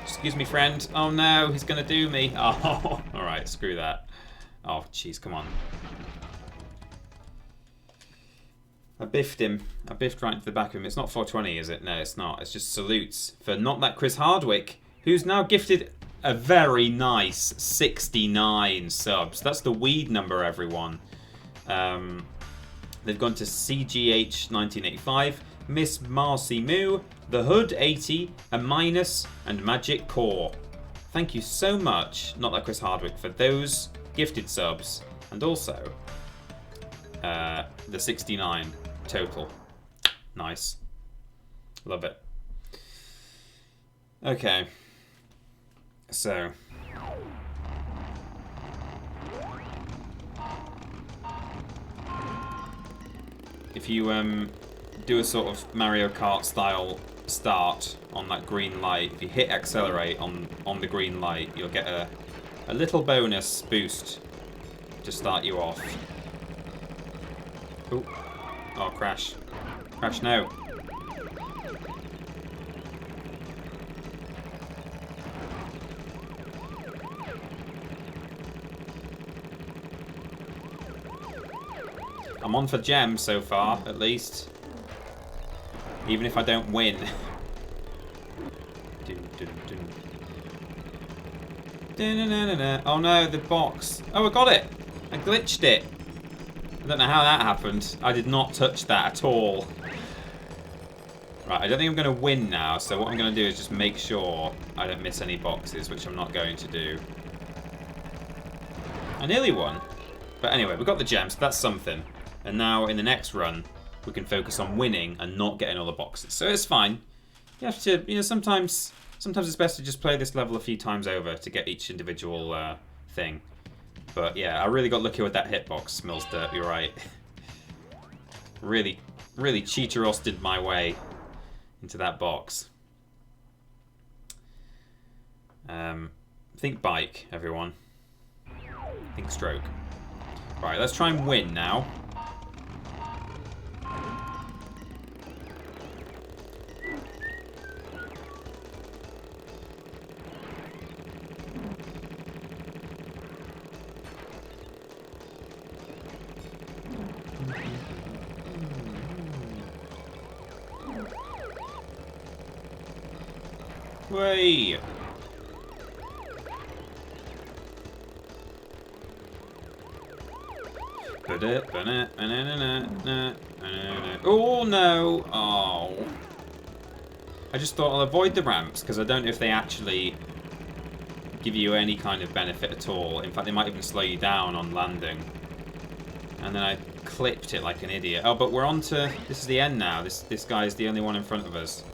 Excuse me, friend. Oh no, he's gonna do me. Oh, alright, screw that. Oh, jeez, come on. I biffed him. I biffed right into the back of him. It's not 420, is it? No, it's not. It's just salutes for not that Chris Hardwick, who's now gifted a very nice 69 subs. That's the weed number, everyone. They've gone to CGH1985, Miss Marcy Moo, The Hood 80, a Minus, and Magic Core. Thank you so much, not that Chris Hardwick, for those gifted subs. And also, the 69 total. Nice. Love it. Okay. So. If you do a sort of Mario Kart style start on that green light, if you hit accelerate on the green light, you'll get a little bonus boost to start you off. Ooh. Oh, crash. Crash now. I'm on for gems so far, at least. Even if I don't win. Oh no, the box. Oh, I got it. I glitched it. I don't know how that happened. I did not touch that at all. Right, I don't think I'm going to win now, so what I'm going to do is just make sure I don't miss any boxes, which I'm not going to do. I nearly won. But anyway, we got the gems, so that's something. And now in the next run, we can focus on winning and not getting all the boxes. So it's fine. You have to, you know, sometimes it's best to just play this level a few times over to get each individual thing. But yeah, I really got lucky with that hitbox, Millsdirt, you're right. Really cheater-osted my way into that box. Think bike, everyone. Think stroke. Right, let's try and win now. Way. Oh no! Oh. I just thought I'll avoid the ramps because I don't know if they actually give you any kind of benefit at all. In fact, they might even slow you down on landing. And then I clipped it like an idiot. Oh, but we're on to... This is the end now. This guy's the only one in front of us.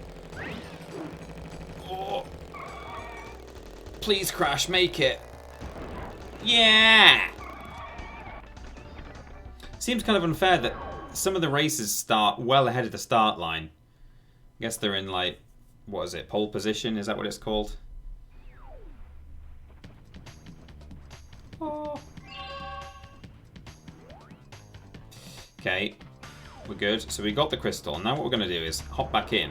Oh. Please crash, make it. Yeah! Seems kind of unfair that some of the races start well ahead of the start line. I guess they're in, like, what is it, pole position? Is that what it's called? Oh. Okay, we're good. So we got the crystal. Now what we're going to do is hop back in.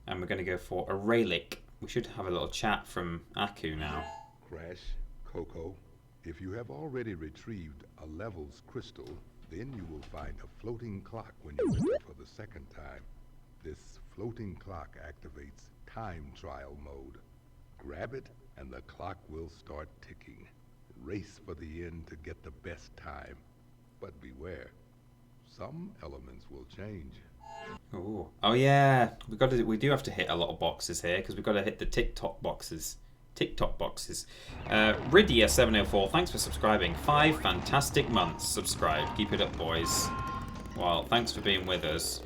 And we're going to go for a relic. We should have a little chat from Aku now. Crash, Coco, if you have already retrieved a levels crystal, then you will find a floating clock when you enter for the second time. This floating clock activates time trial mode. Grab it and the clock will start ticking. Race for the end to get the best time. But beware, some elements will change. Ooh. Oh yeah, we do have to hit a lot of boxes here because we've got to hit the TikTok boxes. Rydia704, thanks for subscribing. 5 fantastic months subscribed. Keep it up, boys. Well, thanks for being with us.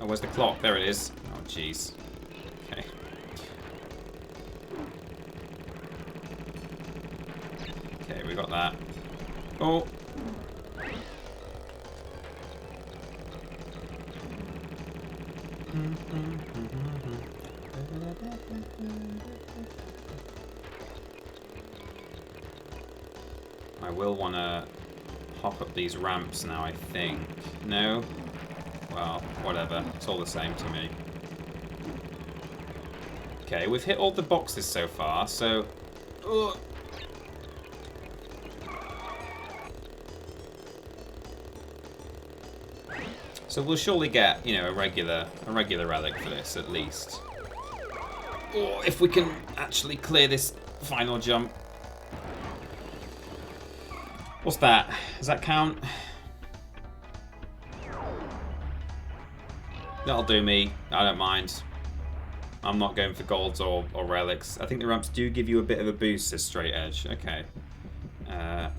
Oh, where's the clock? There it is. Oh, jeez. Okay. Okay, we got that. Oh. I will want to hop up these ramps now, I think. No? Well, whatever. It's all the same to me. Okay, we've hit all the boxes so far, so... So we'll surely get, you know, a regular relic for this, at least. Or if we can actually clear this final jump. What's that? Does that count? That'll do me. I don't mind. I'm not going for golds or relics. I think the ramps do give you a bit of a boost, says Straight Edge. Okay.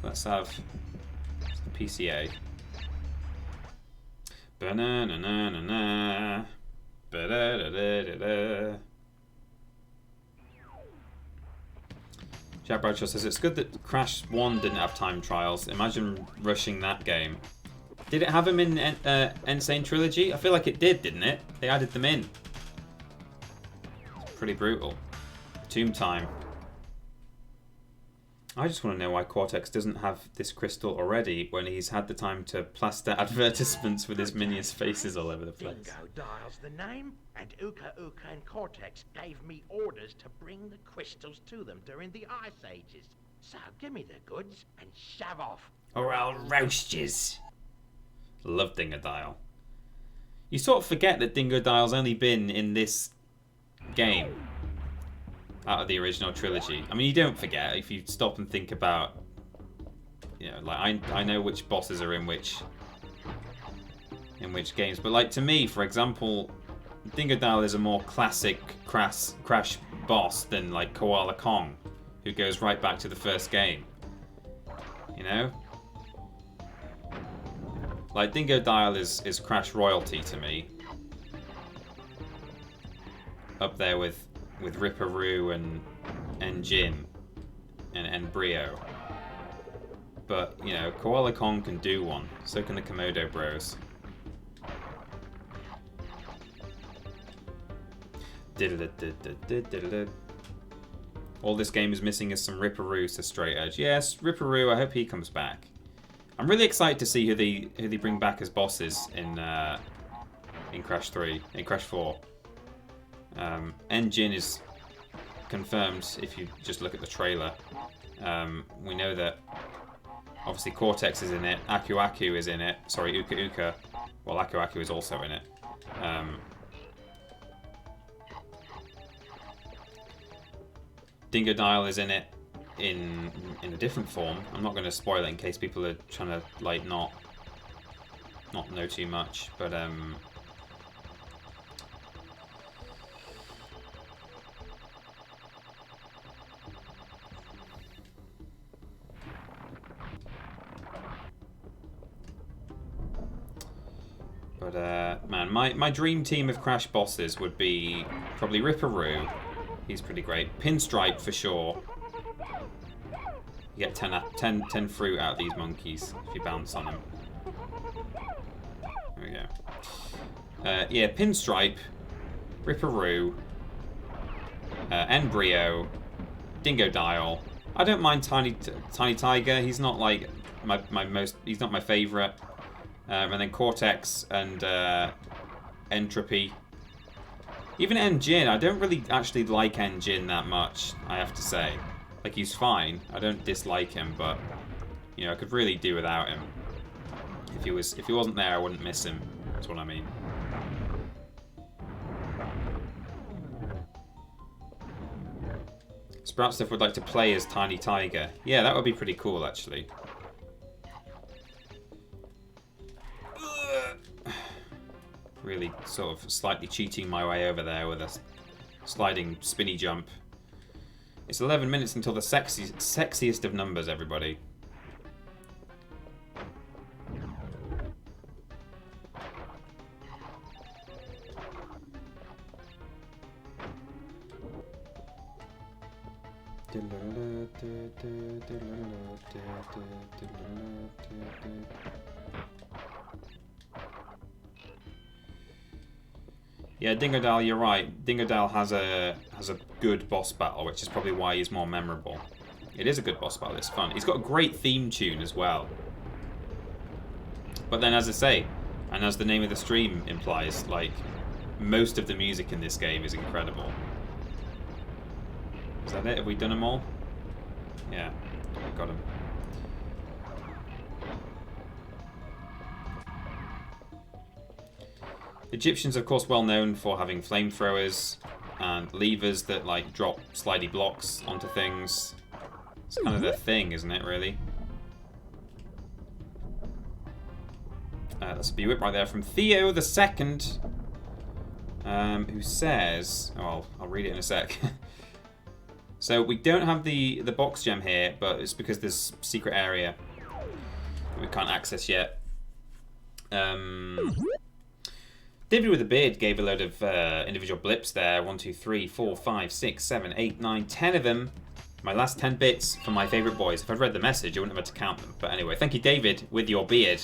Let's have the PCA. Ba-na-na-na-na-na. Ba-da-da-da-da-da. Jack Bradshaw says, it's good that Crash 1 didn't have time trials. Imagine rushing that game. Did it have them in Insane Trilogy? I feel like it did, didn't it? They added them in. It's pretty brutal. Tomb Time. I just want to know why Cortex doesn't have this crystal already when he's had the time to plaster advertisements with his minions' faces all over the place. Dingo Dial's the name, and Uka Uka and Cortex gave me orders to bring the crystals to them during the Ice Ages. So give me the goods and shove off. Or I'll roast yous. Love Dingo Dial. You sort of forget that Dingo Dial's only been in this game out of the original trilogy. I mean, you don't forget if you stop and think about, you know, like I know which bosses are in which games, but like to me, for example, Dingo Dial is a more classic Crash boss than like Koala Kong, who goes right back to the first game. You know, like Dingo Dial is Crash royalty to me, up there with Ripperoo and Jin and Brio. But, you know, Koala Kong can do one. So can the Komodo Bros. All this game is missing is some Ripperoo, says Straight Edge. Yes, Ripperoo, I hope he comes back. I'm really excited to see who they bring back as bosses in Crash 3, in Crash 4. Jin is confirmed if you just look at the trailer. We know that obviously Cortex is in it, Aku Aku is in it, sorry, Uka Uka. Well, Aku Aku is also in it. Dingo Dial is in it in a different form. I'm not going to spoil it in case people are trying to like not know too much, but man, my dream team of Crash bosses would be probably Ripperoo. He's pretty great. Pinstripe for sure. You get 10 fruit out of these monkeys if you bounce on them. There we go. Yeah, Pinstripe, Ripperoo, Brio, Dingo Dial. I don't mind Tiny Tiger. He's not like he's not my favourite. And then Cortex and Entropy. Even Jin, I don't really actually like Jin that much, I have to say. Like, he's fine. I don't dislike him, but you know, I could really do without him. If he wasn't there, I wouldn't miss him. That's what I mean. Sproutstuff would like to play as Tiny Tiger. Yeah, that would be pretty cool, actually. Really sort of slightly cheating my way over there with a sliding spinny jump. It's 11 minutes until the sexiest of numbers, everybody. Yeah, Dingo Dial, you're right. Dingo Dial has a good boss battle, which is probably why he's more memorable. It is a good boss battle, it's fun. He's got a great theme tune as well. But then, as I say, and as the name of the stream implies, like, most of the music in this game is incredible. Is that it? Have we done them all? Yeah, we got them. Egyptians, of course, well known for having flamethrowers and levers that like drop slidey blocks onto things. It's kind of their thing, isn't it, really? That's a B-whip right there from Theo the Second, who says, oh, I'll read it in a sec. So we don't have the box gem here, but it's because there's secret area that we can't access yet. David with a beard gave a load of individual blips there. 1, 2, 3, 4, 5, 6, 7, 8, 9, 10 of them. My last 10 bits for my favourite boys. If I'd read the message, I wouldn't have had to count them. But anyway, thank you, David, with your beard,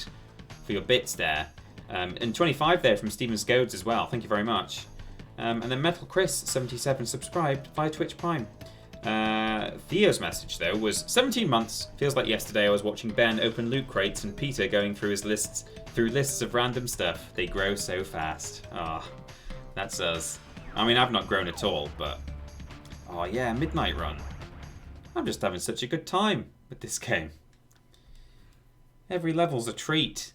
for your bits there. And 25 there from Stephen Scodes as well. Thank you very much. And then Metal Chris 77 subscribed via Twitch Prime. Theo's message though was 17 months. Feels like yesterday I was watching Ben open loot crates and Peter going through his lists of random stuff. They grow so fast. Ah, that's us. I mean, I've not grown at all, but oh yeah, Midnight Run. I'm just having such a good time with this game. Every level's a treat.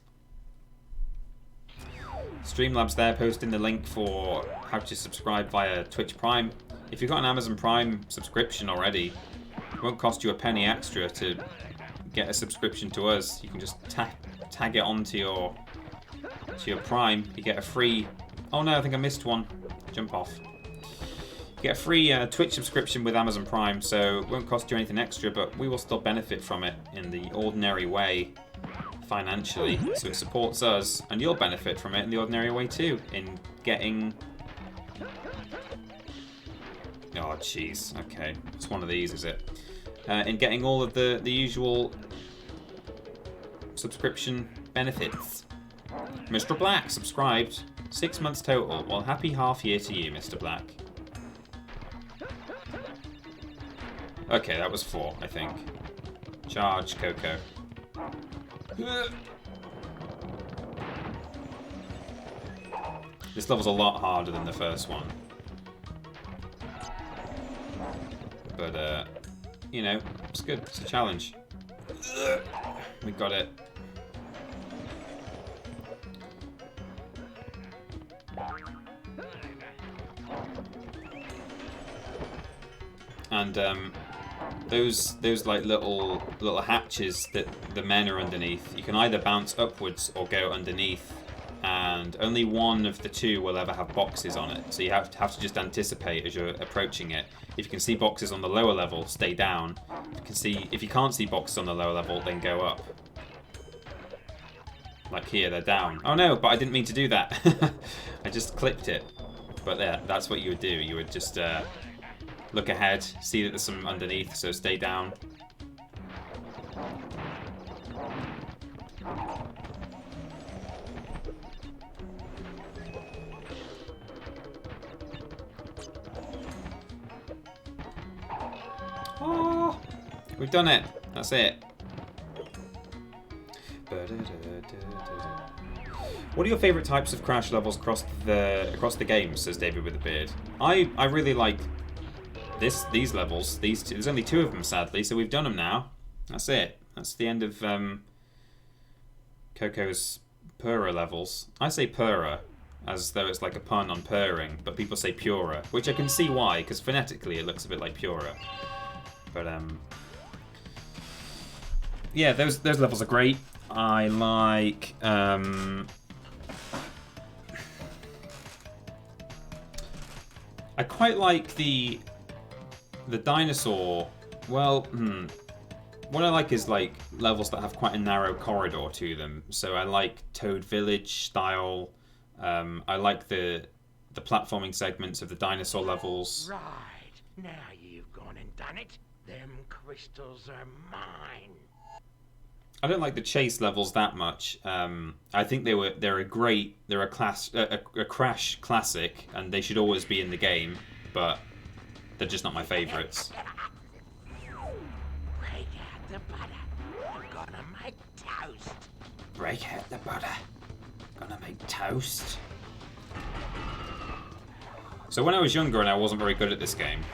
Streamlabs there posting the link for how to subscribe via Twitch Prime. If you've got an Amazon Prime subscription already, it won't cost you a penny extra to get a subscription to us. You can just tag it onto your Prime. You get a free... Oh no, I think I missed one. Jump off. You get a free Twitch subscription with Amazon Prime, so it won't cost you anything extra, but we will still benefit from it in the ordinary way financially. So it supports us, and you'll benefit from it in the ordinary way too, in getting... Oh, jeez. Okay. It's one of these, is it? In getting all of the usual subscription benefits. Mr. Black subscribed. 6 months total. Well, happy half year to you, Mr. Black. Okay, that was 4, I think. Charge, Coco. This level's a lot harder than the first one. But, you know, it's good. It's a challenge. We got it. And those like little hatches that the men are underneath, you can either bounce upwards or go underneath, and only one of the two will ever have boxes on it. So you have to just anticipate as you're approaching it. If you can see boxes on the lower level, stay down. If you can't see boxes on the lower level, then go up. Like here, they're down. Oh no, but I didn't mean to do that. I just clipped it. But yeah, that's what you would do. You would just look ahead, see that there's some underneath, so stay down. Oh, we've done it. That's it. What are your favourite types of crash levels across the game? Says David with a beard. I really like these levels. These two. There's only 2 of them, sadly, so we've done them now. That's it. That's the end of Coco's Purra levels. I say Purra as though it's like a pun on purring, but people say Pura, which I can see why, because phonetically it looks a bit like Pura. But yeah, those levels are great. I like I quite like the dinosaur. Well, what I like is like levels that have quite a narrow corridor to them. So I like Toad Village style. I like the platforming segments of the dinosaur levels. Right, now you've gone and done it. Them crystals are mine. I don't like the chase levels that much. I think they're a crash classic, and they should always be in the game, but they're just not my favourites. Break out the butter. I'm gonna make toast. Break out the butter. Gonna make toast. So when I was younger and I wasn't very good at this game.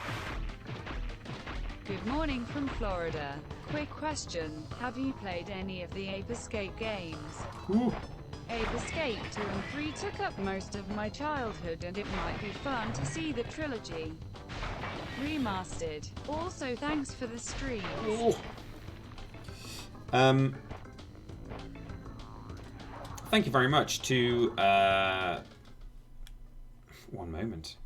Good morning from Florida. Quick question. Have you played any of the Ape Escape games? Ooh. Ape Escape 2 and 3 took up most of my childhood, and it might be fun to see the trilogy remastered. Also, thanks for the streams. Ooh. Thank you very much to one moment.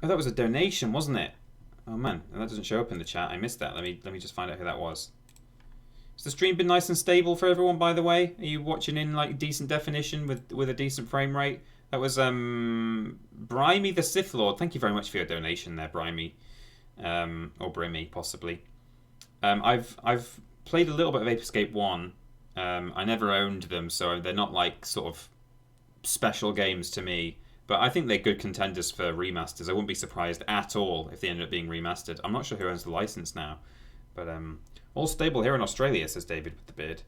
Oh, that was a donation, wasn't it? Oh man, that doesn't show up in the chat. I missed that. Let me just find out who that was. Has the stream been nice and stable for everyone, by the way? Are you watching in like decent definition with a decent frame rate? That was Brimey the Sith Lord. Thank you very much for your donation there, Brimey. Or Brimmy, possibly. I've played a little bit of Ape Escape 1. I never owned them, so they're not like sort of special games to me. But I think they're good contenders for remasters. I wouldn't be surprised at all if they ended up being remastered. I'm not sure who owns the license now. But all stable here in Australia, says David with the beard.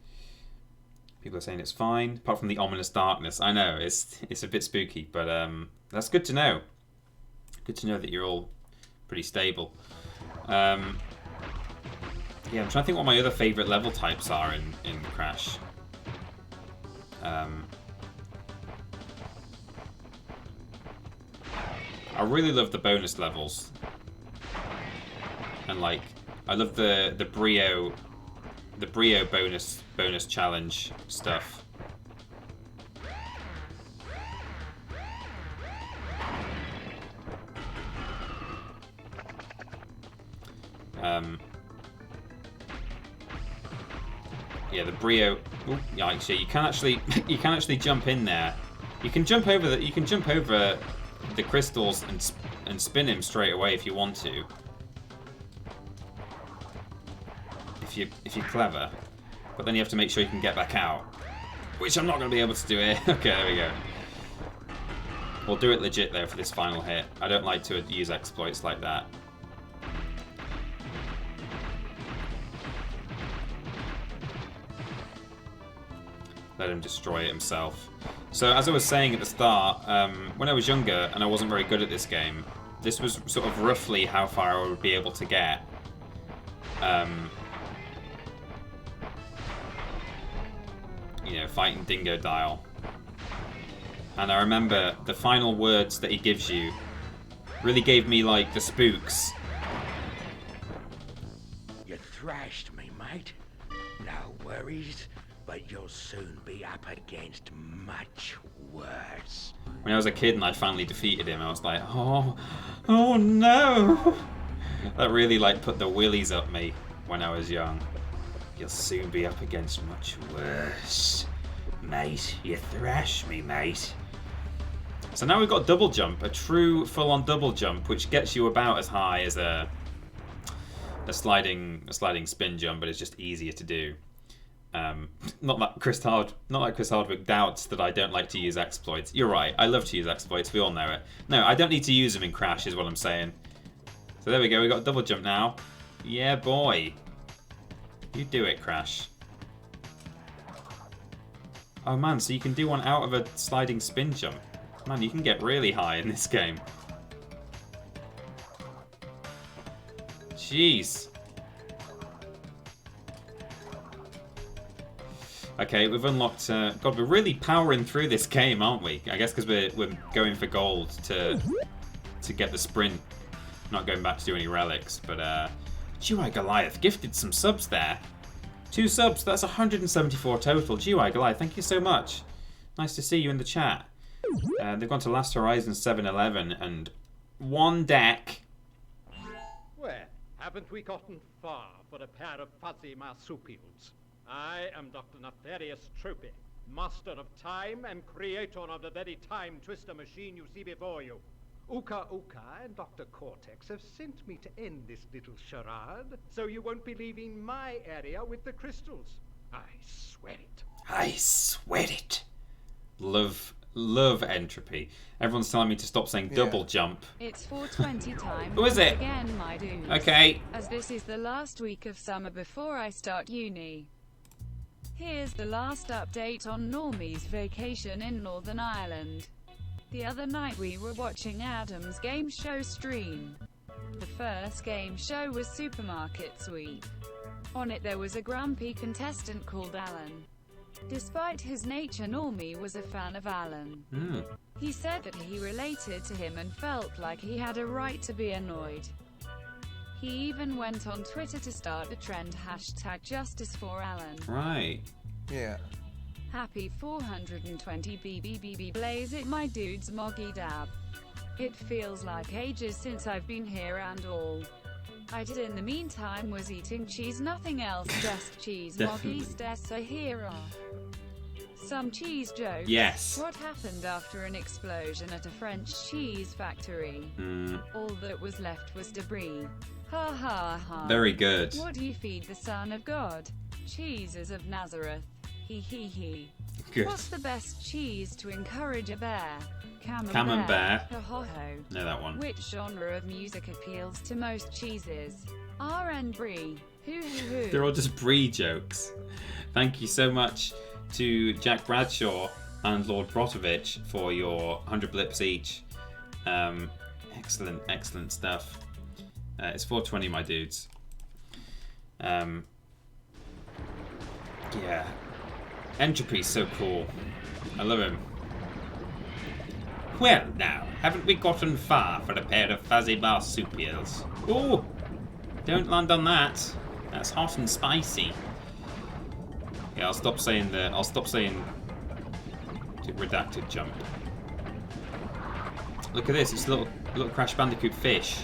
People are saying it's fine, apart from the ominous darkness. I know, it's a bit spooky, but that's good to know. Good to know that you're all pretty stable. Yeah, I'm trying to think what my other favourite level types are in Crash. I really love the bonus levels, and like I love the Brio bonus challenge stuff. Yeah, the Brio. Ooh, yeah, actually, you can actually jump in there. You can jump over the crystals and spin him straight away if you want to. If you're clever, but then you have to make sure you can get back out, which I'm not going to be able to do here. Okay, there we go. We'll do it legit though for this final hit. I don't like to use exploits like that. Let him destroy it himself. So as I was saying at the start, when I was younger and I wasn't very good at this game, this was sort of roughly how far I would be able to get. You know, fighting Dingo Dial. And I remember the final words that he gives you really gave me like the spooks. You thrashed me, mate. No worries, but you'll soon be up against much worse. When I was a kid and I finally defeated him, I was like, oh no! That really like put the willies up me when I was young. You'll soon be up against much worse. Mate, you thrash me, mate. So now we've got double jump, a true full-on double jump, which gets you about as high as a sliding spin jump, but it's just easier to do. Not like Chris Hardwick doubts that I don't like to use exploits. You're right, I love to use exploits, we all know it. No, I don't need to use them in Crash is what I'm saying. So there we go, we got double jump now. Yeah, boy. You do it, Crash. Oh man, so you can do one out of a sliding spin jump. Man, you can get really high in this game. Jeez. Okay, we've unlocked... God, we're really powering through this game, aren't we? I guess because we're going for gold to get the sprint. Not going back to do any relics, but... GUI Goliath gifted some subs there. 2 subs, that's 174 total. GUI Goliath, thank you so much. Nice to see you in the chat. They've gone to Last Horizon 7-11 and 1 deck. Well, haven't we gotten far for a pair of fuzzy marsupials? I am Dr. Nefarious Tropy, master of time and creator of the very time twister machine you see before you. Uka and Dr. Cortex have sent me to end this little charade, so you won't be leaving my area with the crystals. I swear it. I swear it. Love entropy. Everyone's telling me to stop saying double jump. It's 420 time. Who is it? Again, my dudes. Okay. As this is the last week of summer before I start uni. Here's the last update on Normie's vacation in Northern Ireland. The other night we were watching Adam's game show stream. The first game show was Supermarket Sweep. On it there was a grumpy contestant called Alan. Despite his nature, Normie was a fan of Alan. He said that he related to him and felt like he had a right to be annoyed. He even went on Twitter to start the trend #JusticeForAlan. Right. Yeah. Happy 420 BBBB blaze it my dudes Moggy Dab. It feels like ages since I've been here and all I did in the meantime was eating cheese, nothing else, just cheese. Moggies des here are some cheese jokes. Yes. What happened after an explosion at a French cheese factory? All that was left was debris. Ha ha ha. Very good. What do you feed the Son of God? Cheeses of Nazareth. He he he. Good. What's the best cheese to encourage a bear? Camembert. Ho ho ho. Know that one. Which genre of music appeals to most cheeses? R&B. Hoo hoo hoo. They're all just brie jokes. Thank you so much to Jack Bradshaw and Lord Brotovich for your 100 blips each. Excellent stuff. It's 420, my dudes. Yeah. Entropy's so cool. I love him. Well, now, haven't we gotten far for a pair of fuzzy marsupials? Oh! Don't land on that. That's hot and spicy. Yeah, I'll stop saying redacted jump. Look at this, it's a little Crash Bandicoot fish.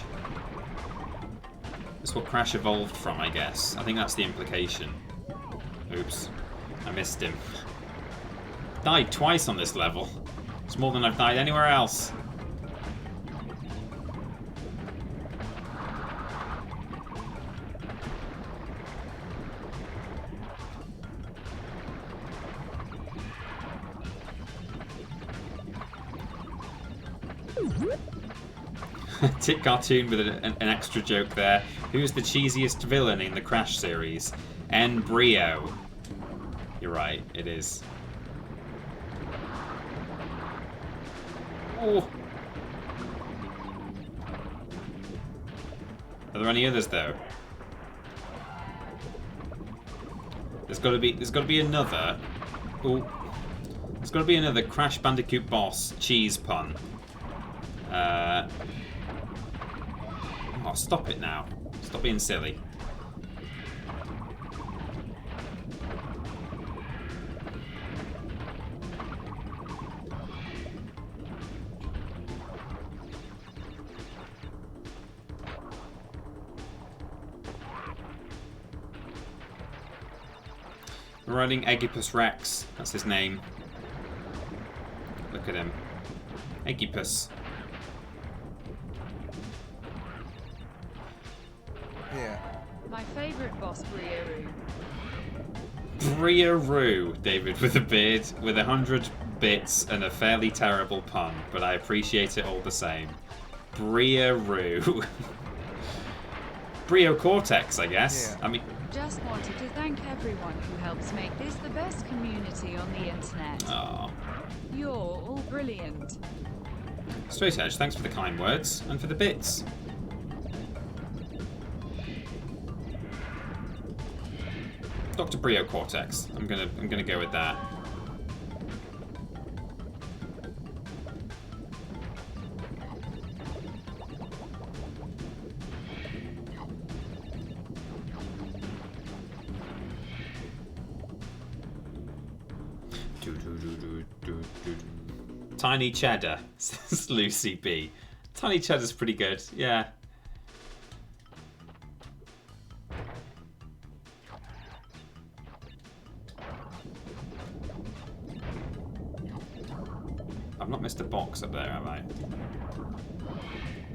That's what Crash evolved from, I guess. I think that's the implication. Oops. I missed him. Died twice on this level. It's more than I've died anywhere else. Tick cartoon with an extra joke there. Who's the cheesiest villain in the Crash series? Brio. You're right, it is. Oh. Are there any others though? There's got to be another. Oh. There's got to be another Crash Bandicoot boss cheese pun. Oh, stop it now. Stop being silly. We're running Aegipus Rex. That's his name. Look at him. Aegipus. Yeah. My favorite boss, Briaroo. Briaroo, David with a beard, with 100 bits and a fairly terrible pun, but I appreciate it all the same. Briaroo. Brio Cortex, I guess. Yeah. I mean... Just wanted to thank everyone who helps make this the best community on the internet. Oh. You're all brilliant. Straight Edge, thanks for the kind words and for the bits. Dr. Brio Cortex. I'm gonna go with that. Tiny Cheddar, says Lucy B. Tiny Cheddar's pretty good, yeah. I've not missed a box up there, have I?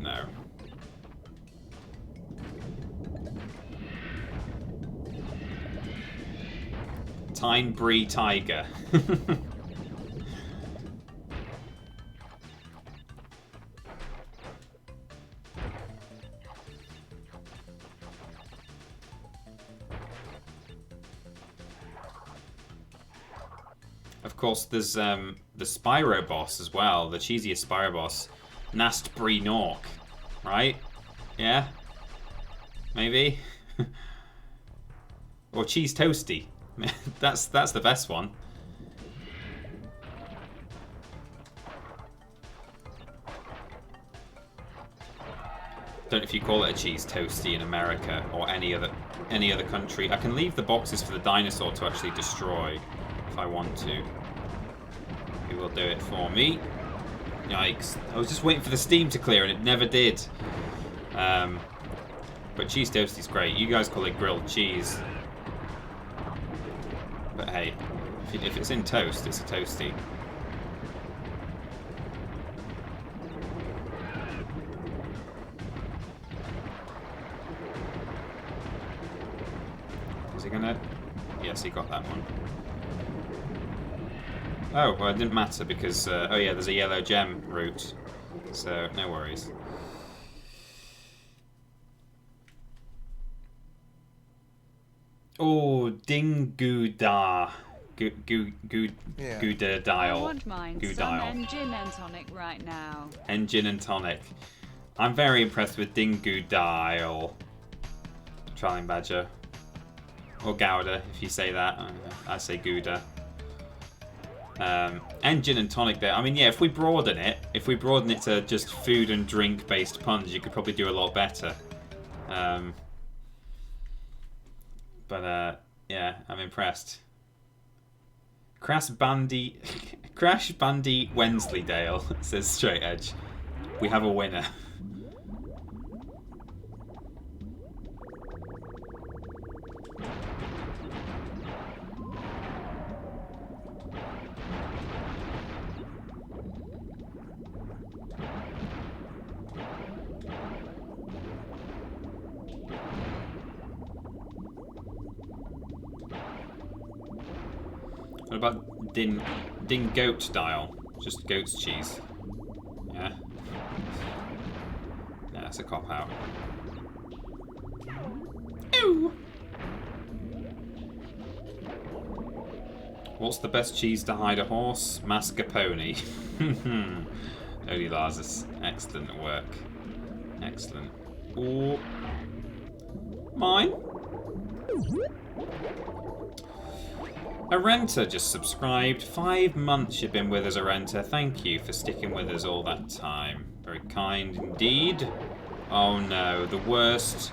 No. Tyne Brie Tiger. Of course, there's the Spyro boss as well, the cheesiest Spyro boss, Nast Brie Nork, right? Yeah? Maybe? Or Cheese Toasty. that's the best one. Don't know if you call it a cheese toasty in America or any other country. I can leave the boxes for the dinosaur to actually destroy if I want to. He will do it for me. Yikes. I was just waiting for the steam to clear and it never did. But cheese toasty's great. You guys call it grilled cheese. But hey, if it's in toast, it's a toasty. Is he gonna... Yes, he got that one. Oh, well, it didn't matter because... oh yeah, there's a yellow gem route. So, no worries. Oh, Dinguda. Gouda I dial. want mine some engine and tonic right now. Engine and tonic. I'm very impressed with Dingu dial. Trolling Badger. Or Gouda, if you say that. I say Gouda. Engine and tonic there. I mean, yeah, if we broaden it to just food and drink based puns, you could probably do a lot better. But yeah, I'm impressed. Crash Bandy Wensleydale, says Straight Edge. We have a winner. What about Din Goat dial? Just goat's cheese. Yeah. Yeah, that's a cop out. Ew. What's the best cheese to hide a horse? Mascarpone. Odie Lazarus. Excellent work. Excellent. Ooh. Mine? Arenta just subscribed. 5 months you've been with us, Arenta. Thank you for sticking with us all that time. Very kind indeed. Oh no, the worst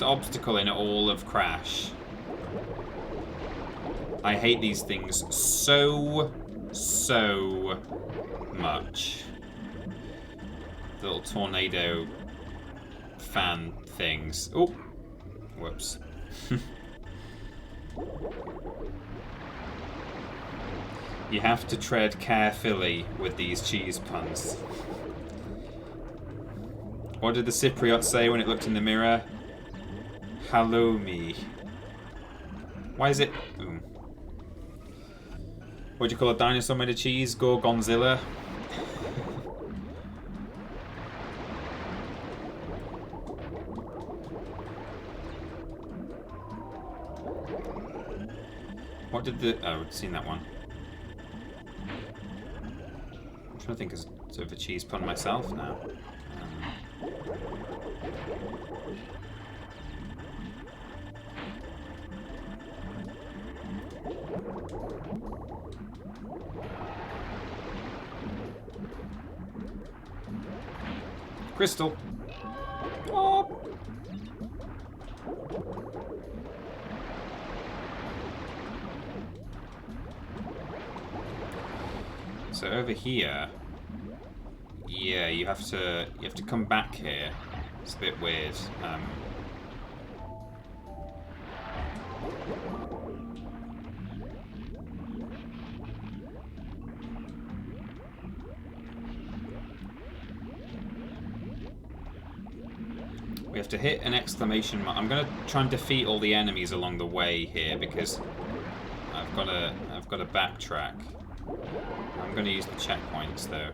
obstacle in all of Crash. I hate these things so much. The little tornado fan things. Oh, whoops. You have to tread carefully with these cheese puns. What did the Cypriot say when it looked in the mirror? Hello me. Why is it... Ooh. What do you call a dinosaur made of cheese? Gorgonzilla? What did the... Oh, I've seen that one. I'm trying to think of sort of a cheese pun myself now. Crystal. Oh. So over here, yeah, you have to come back here. It's a bit weird. We have to hit an exclamation mark. I'm gonna try and defeat all the enemies along the way here because I've got to backtrack. I'm going to use the checkpoints though.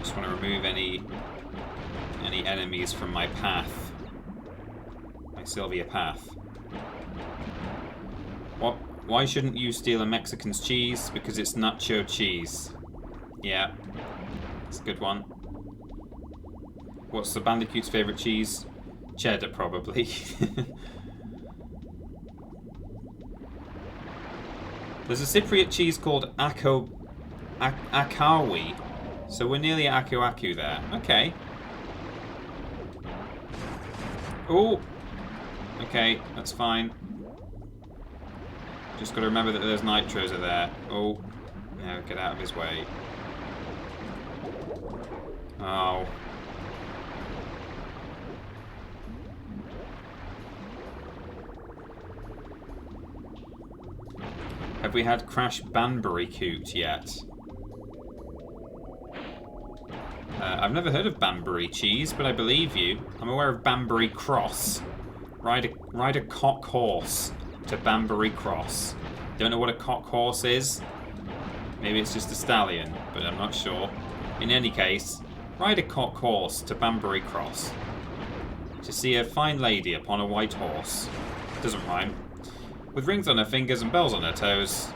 Just want to remove any enemies from my path, my Sylvia path. What? Why shouldn't you steal a Mexican's cheese? Because it's nacho cheese. Yeah, it's a good one. What's the Bandicoot's favourite cheese? Cheddar, probably. There's a Cypriot cheese called Akawi. So we're nearly at Aku Aku there. Okay. Oh. Okay, that's fine. Just got to remember that those nitros are there. Oh, no, get out of his way. Oh. Have we had Crash Bandicoot yet? I've never heard of Banbury Cheese, but I believe you. I'm aware of Banbury Cross. Ride a cock horse to Banbury Cross. Don't know what a cock horse is. Maybe it's just a stallion, but I'm not sure. In any case, ride a cock horse to Banbury Cross to see a fine lady upon a white horse. Doesn't rhyme. With rings on her fingers and bells on her toes.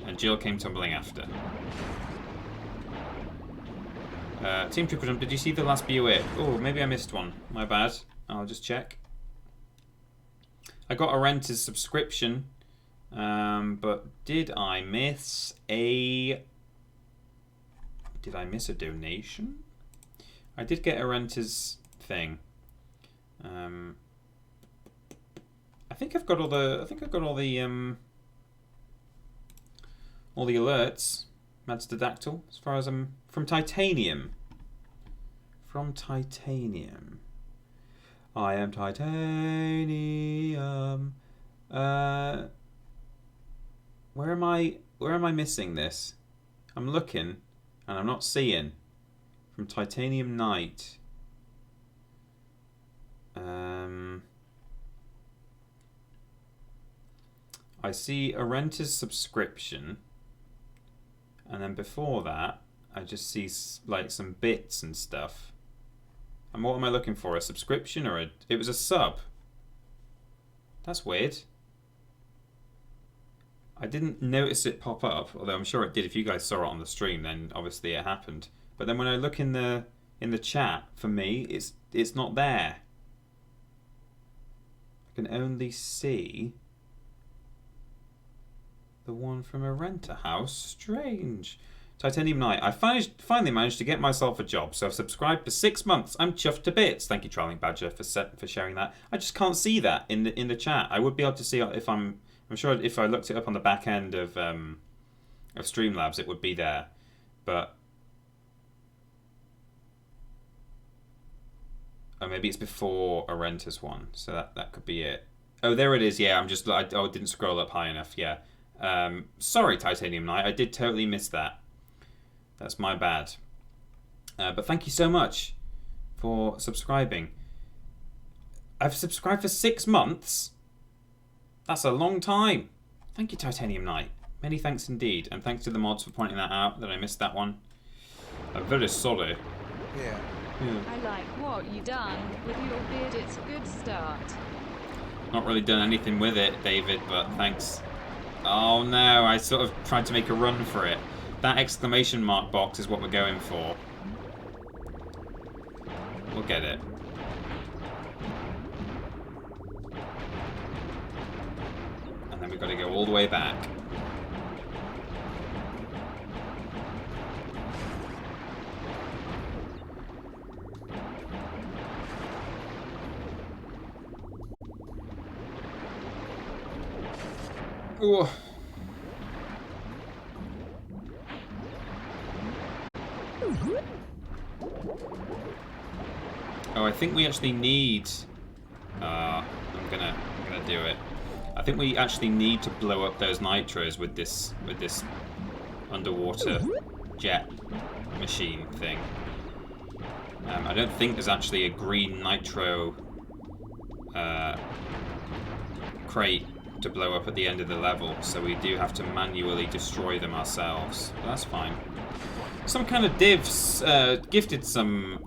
And Jill came tumbling after. Team TripleJump, did you see the last BOE? Oh, maybe I missed one. My bad. I'll just check. I got a renter's subscription. But did I miss a... Did I miss a donation? I did get a renter's thing. I think I've got all the... all the alerts. Madstadactyl, as far as I'm... From Titanium. From Titanium. I am Titanium. Where am I missing this? I'm looking, and I'm not seeing. From Titanium Night. I see a renter's subscription. And then before that, I just see like some bits and stuff. And what am I looking for? A subscription or a... It was a sub. That's weird. I didn't notice it pop up, although I'm sure it did. If you guys saw it on the stream, then obviously it happened. But then when I look in the chat, for me, it's not there. I can only see the one from a renter house. Strange. Titanium Night. I finally managed to get myself a job, so I've subscribed for 6 months. I'm chuffed to bits. Thank you, Trolling Badger, for sharing that. I just can't see that in the chat. I would be able to see if I'm sure if I looked it up on the back end of Streamlabs, it would be there. But oh, maybe it's before a renter's one, so that could be it. Oh, there it is. Yeah, I didn't scroll up high enough. Yeah. Sorry, Titanium Knight. I did totally miss that. That's my bad. But thank you so much for subscribing. I've subscribed for 6 months. That's a long time. Thank you, Titanium Knight. Many thanks indeed. And thanks to the mods for pointing that out, that I missed that one. I'm very sorry. Yeah. I like what you done with your beard. It's a good start. Not really done anything with it, David, but thanks. Oh no, I sort of tried to make a run for it. That exclamation mark box is what we're going for. We'll get it. And then we've got to go all the way back. Ooh. Oh, I think we actually need... I'm gonna do it. I think we actually need to blow up those nitros with this underwater jet machine thing. I don't think there's actually a green nitro crate to blow up at the end of the level, so we do have to manually destroy them ourselves. But that's fine. Some kind of divs gifted some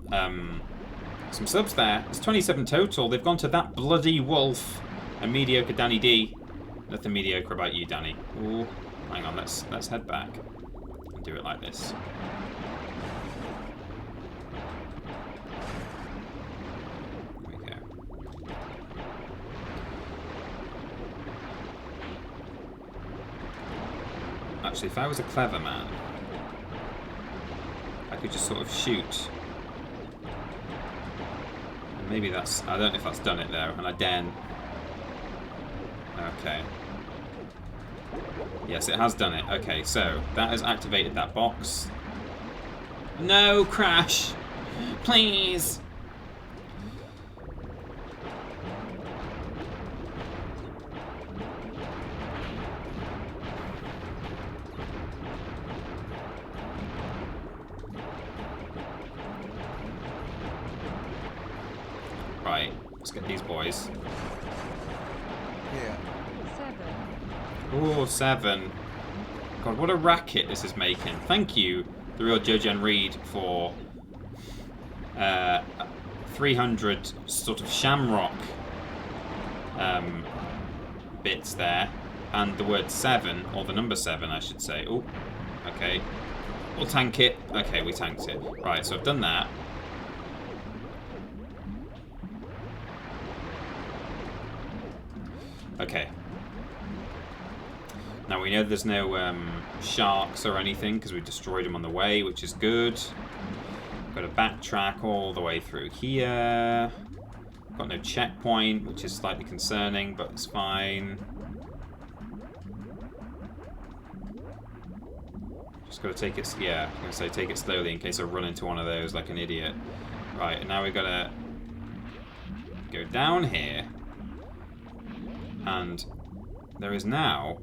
subs there. It's 27 total. They've gone to That Bloody Wolf and Mediocre Danny D. Nothing mediocre about you, Danny. Ooh, hang on. Let's head back and do it like this. There we go. Actually, if I was a clever man, I could just sort of shoot. And maybe that's... I don't know if that's done it there, and I daren't... Okay. Yes, it has done it. Okay, so that has activated that box. No, crash! Please! Right, let's get these boys. Yeah. 7. Ooh, 7. God, what a racket this is making. Thank you, the real Jojen Reed, for 300 sort of shamrock bits there. And the word 7, or the number 7, I should say. Oh, okay. We'll tank it. Okay, we tanked it. Right, so I've done that. Okay. Now we know there's no sharks or anything because we destroyed them on the way, which is good. Got to backtrack all the way through here. Got no checkpoint, which is slightly concerning, but it's fine. Just got to take it, yeah, I'm going to say take it slowly in case I run into one of those like an idiot. Right, and now we've got to go down here. And there is now,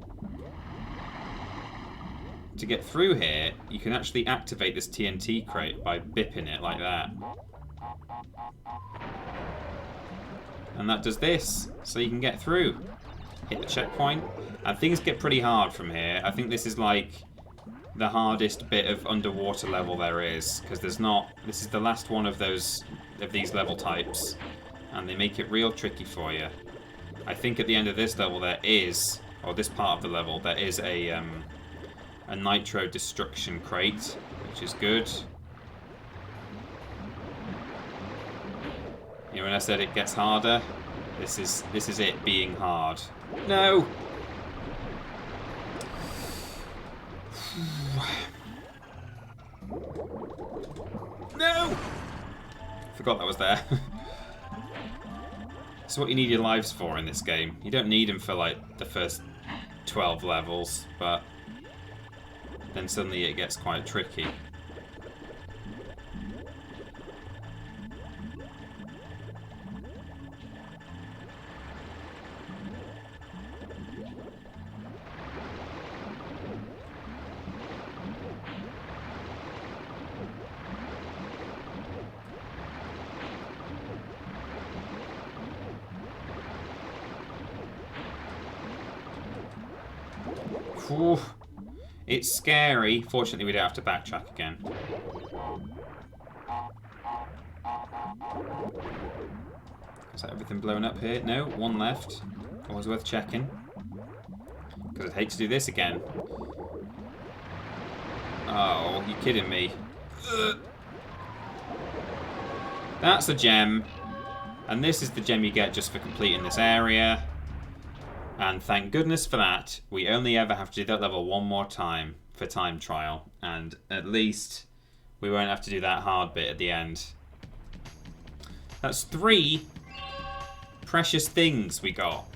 to get through here, you can actually activate this TNT crate by bipping it like that. And that does this, so you can get through. Hit the checkpoint. And things get pretty hard from here. I think this is like the hardest bit of underwater level there is, because there's not, this is the last one of these level types, and they make it real tricky for you. I think at the end of this level there is, or this part of the level, there is a nitro destruction crate, which is good. You know when I said it gets harder? This is it being hard. No! No! Forgot that was there. That's what you need your lives for in this game. You don't need them for like the first 12 levels, but then suddenly it gets quite tricky. Ooh, it's scary. Fortunately, we don't have to backtrack again. Is that everything blown up here? No, one left. Always worth checking. Because I'd hate to do this again. Oh, you kidding me? Ugh. That's a gem. And this is the gem you get just for completing this area. And thank goodness for that, we only ever have to do that level one more time for time trial. And at least we won't have to do that hard bit at the end. That's 3 precious things we got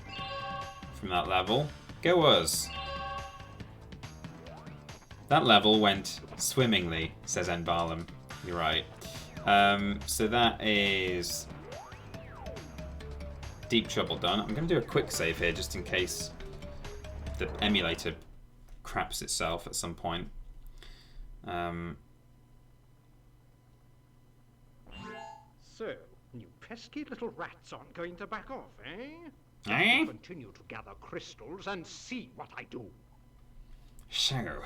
from that level. Go us. That level went swimmingly, says Enbarlam. You're right. So that is Deep Trouble done. I'm going to do a quick save here just in case the emulator craps itself at some point. So, you pesky little rats aren't going to back off, eh? Eh? Continue to gather crystals and see what I do. So,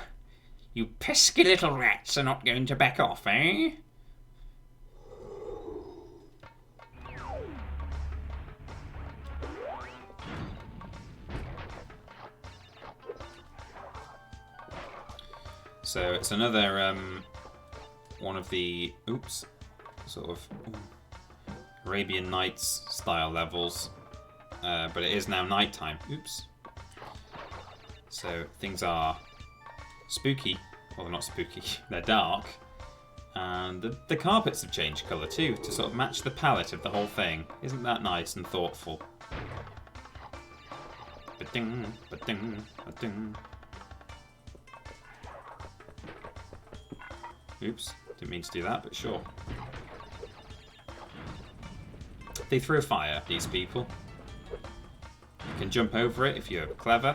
you pesky little rats are not going to back off, eh? So it's another one of the sort of Arabian Nights style levels, but it is now nighttime. Oops. So things are spooky. Well, they're not spooky. They're dark, and the carpets have changed colour too to sort of match the palette of the whole thing. Isn't that nice and thoughtful? But Ba-ding, ba-ding, ba-ding. Oops, didn't mean to do that, but sure. They throw fire, these people. You can jump over it if you're clever.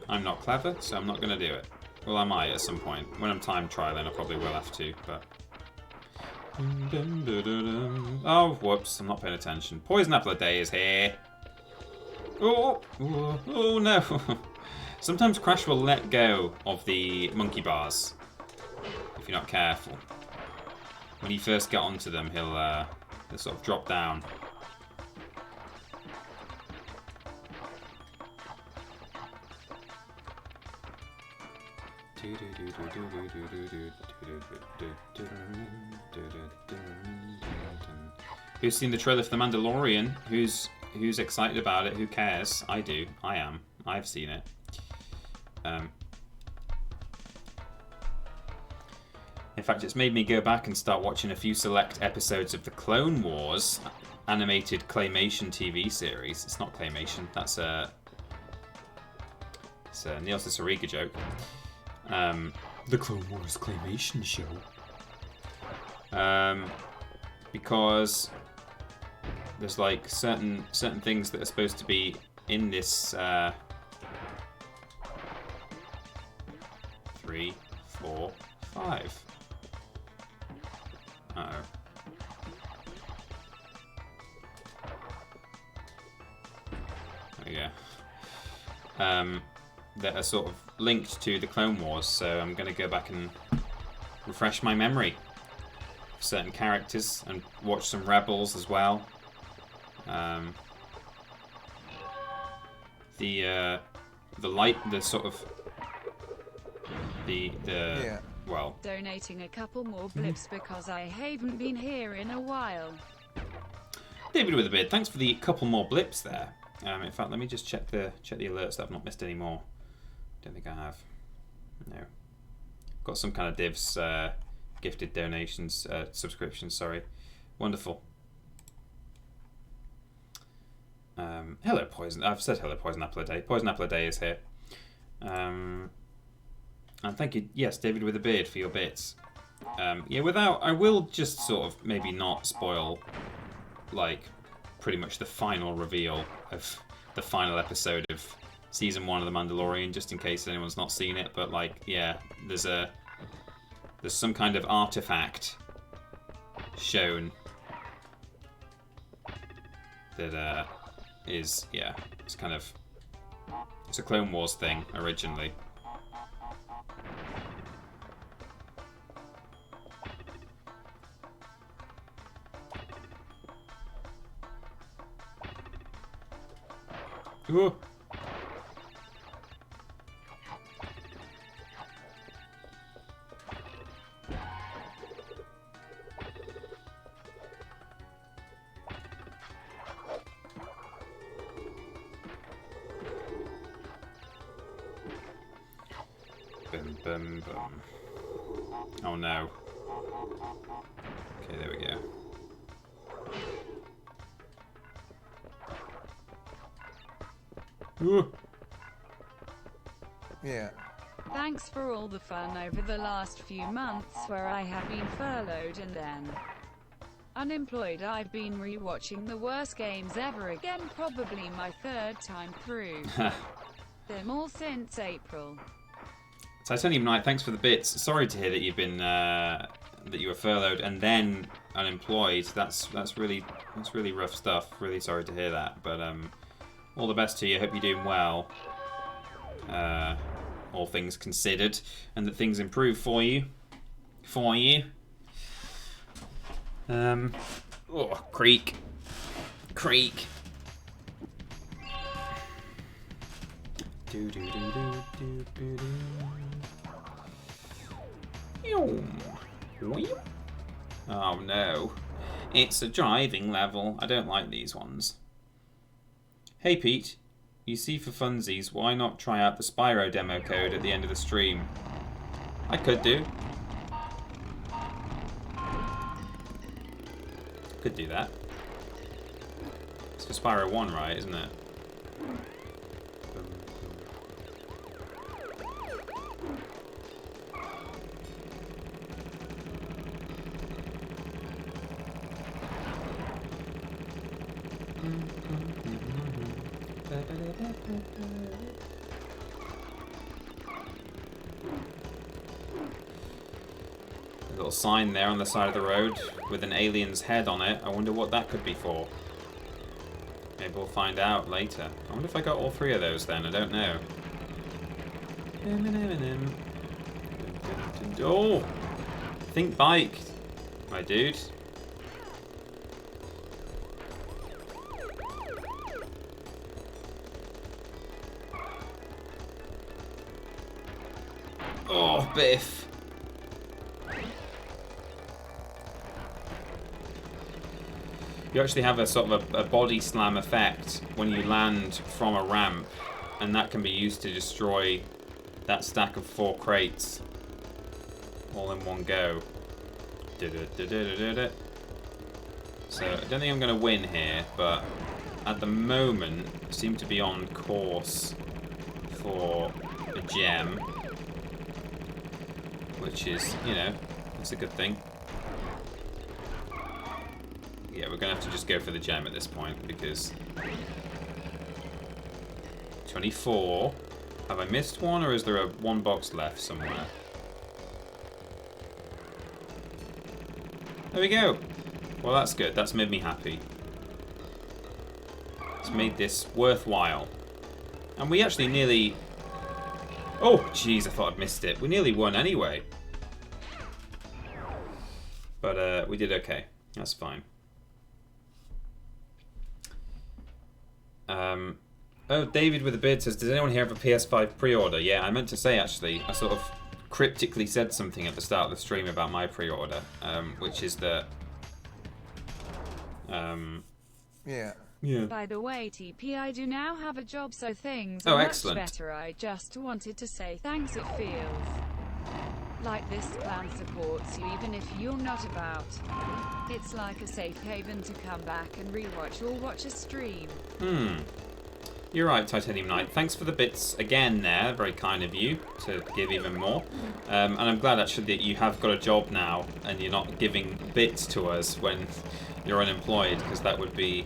I'm not clever, so I'm not going to do it. Well, I might at some point. When I'm time trialing, I probably will have to, but... Oh, whoops, I'm not paying attention. Poison Apple a Day is here. Oh, oh no. Sometimes Crash will let go of the monkey bars if you're not careful. When you first get onto them, he'll sort of drop down. Who's seen the trailer for The Mandalorian? Who's excited about it? Who cares? I do. I am. I've seen it. In fact, it's made me go back and start watching a few select episodes of the Clone Wars animated claymation TV series. It's not claymation. It's a Neil Cicerega joke. The Clone Wars claymation show. Because there's like certain things that are supposed to be in this 3, 4, 5. Uh-oh. Oh yeah. That are sort of linked to the Clone Wars, so I'm going to go back and refresh my memory of certain characters and watch some Rebels as well. Well, donating a couple more blips because I haven't been here in a while. David with a beard, thanks for the couple more blips there. In fact, let me just check the alerts that I've not missed any more. Don't think I have. No. Got some kind of divs gifted donations, subscriptions, sorry. Wonderful. Hello, Poison. I've said hello, Poison Apple a Day. Poison Apple a Day is here. And thank you, yes, David with a beard, for your bits. Yeah, I will just sort of maybe not spoil, like, pretty much the final reveal of the final episode of Season 1 of The Mandalorian, just in case anyone's not seen it. But, like, yeah, there's some kind of artifact shown that is, yeah, it's a Clone Wars thing originally. Ooh. Boom, boom, boom. Oh no. Okay, there we go. Ooh. Yeah. Thanks for all the fun over the last few months where I have been furloughed and then unemployed. I've been rewatching the worst games ever again, probably my third time through them all since April. Titanium Knight, thanks for the bits. Sorry to hear that you've been that you were furloughed and then unemployed. That's really rough stuff. Really sorry to hear that. But all the best to you. Hope you're doing well. All things considered, and that things improve for you. Oh, creak. Do do do do do do do. Oh no. It's a driving level. I don't like these ones. Hey Pete, you see for funsies, why not try out the Spyro demo code at the end of the stream? I could do. Could do that. It's for Spyro 1, right, isn't it? A little sign there on the side of the road with an alien's head on it. I wonder what that could be for. Maybe we'll find out later. I wonder if I got all 3 of those then. I don't know. Oh! Think bike, my dude. Oh, Biff. You actually have a sort of a body slam effect when you land from a ramp, and that can be used to destroy that stack of 4 crates all in one go. So I don't think I'm going to win here, but at the moment I seem to be on course for a gem, which is, you know, it's a good thing. Yeah, we're going to have to just go for the gem at this point, because 24. Have I missed one, or is there one box left somewhere? There we go. Well, that's good. That's made me happy. It's made this worthwhile. And we actually nearly... Oh, jeez, I thought I'd missed it. We nearly won anyway. But we did okay. That's fine. Oh, David with a beard says, does anyone here have a PS5 pre-order? Yeah, I meant to say, actually, I sort of cryptically said something at the start of the stream about my pre-order, which is that... Yeah. By the way, TP, I do now have a job, so things Oh, are excellent. much better. I just wanted to say thanks. It feels like this plan supports you even if you're not about. It's like a safe haven to come back and rewatch or watch a stream. You're right, Titanium Knight. Thanks for the bits again there. Very kind of you to give even more. And I'm glad actually that you have got a job now and you're not giving bits to us when you're unemployed, because that would be,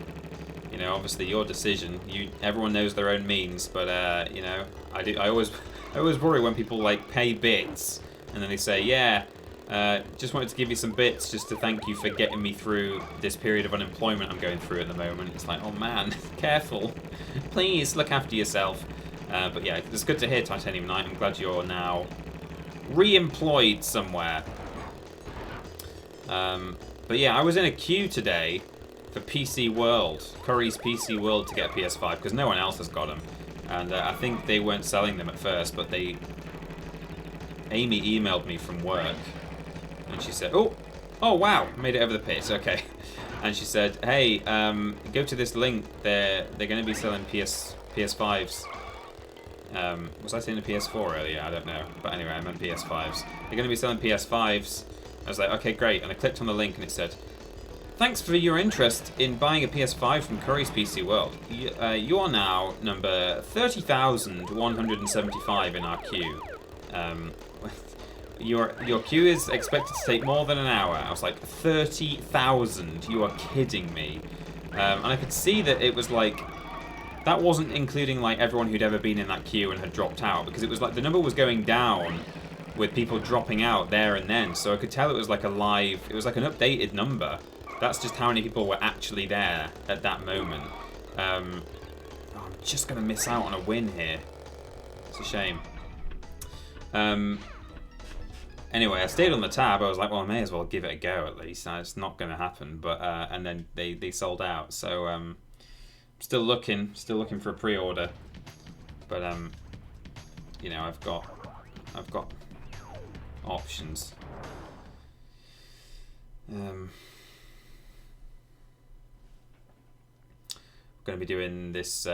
you know, obviously your decision. Everyone knows their own means, but you know, I always worry when people like pay bits and then they say, yeah, just wanted to give you some bits just to thank you for getting me through this period of unemployment I'm going through at the moment. It's like, oh man, careful. Please look after yourself. But yeah, it's good to hear, Titanium Knight. I'm glad you're now re-employed somewhere. But yeah, I was in a queue today for PC World, Curry's PC World, to get a PS5 because no one else has got them. And I think they weren't selling them at first, but Amy emailed me from work. And she said, oh wow, made it over the pit, okay. And she said, hey, go to this link, they're going to be selling PS5s. Was I saying a PS4 earlier? I don't know. But anyway, I meant PS5s. They're going to be selling PS5s. I was like, okay, great. And I clicked on the link and it said, thanks for your interest in buying a PS5 from Curry's PC World. You are now number 30,175 in our queue. Your queue is expected to take more than an hour. I was like, 30,000? You are kidding me. And I could see that it was like, that wasn't including like everyone who'd ever been in that queue and had dropped out, because it was like the number was going down with people dropping out there and then. So I could tell it was like it was like an updated number. That's just how many people were actually there at that moment. I'm just going to miss out on a win here. It's a shame. Anyway, I stayed on the tab. I was like, well, I may as well give it a go at least. It's not going to happen. But and then they sold out. So still looking for a pre-order. But you know, I've got options. Going to be doing this.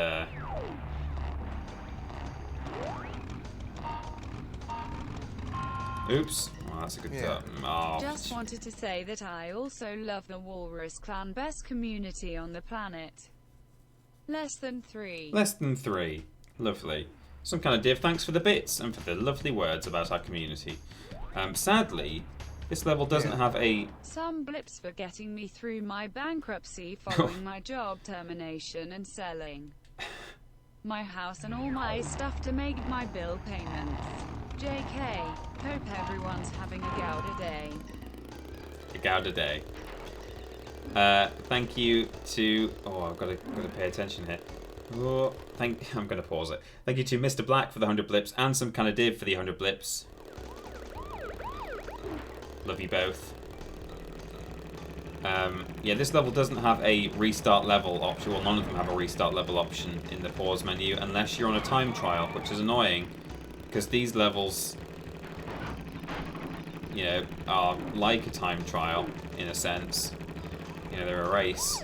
Oops. Well, that's a good cut. Oh. Just wanted to say that I also love the Walrus Clan, best community on the planet. Less than 3. Less than 3. Lovely. Some kind of div. Thanks for the bits and for the lovely words about our community. Sadly, this level doesn't have a... Some blips for getting me through my bankruptcy following my job termination and selling. my house and all my stuff to make my bill payments. JK, hope everyone's having a Gouda day. A Gouda day. Thank you to... Oh, I've got to pay attention here. Oh, I'm going to pause it. Thank you to Mr. Black for the 100 blips and some kind of div for the 100 blips. Love you both. Yeah, this level doesn't have a restart level option. Well, none of them have a restart level option in the pause menu unless you're on a time trial, which is annoying because these levels, you know, are like a time trial in a sense. You know, they're a race.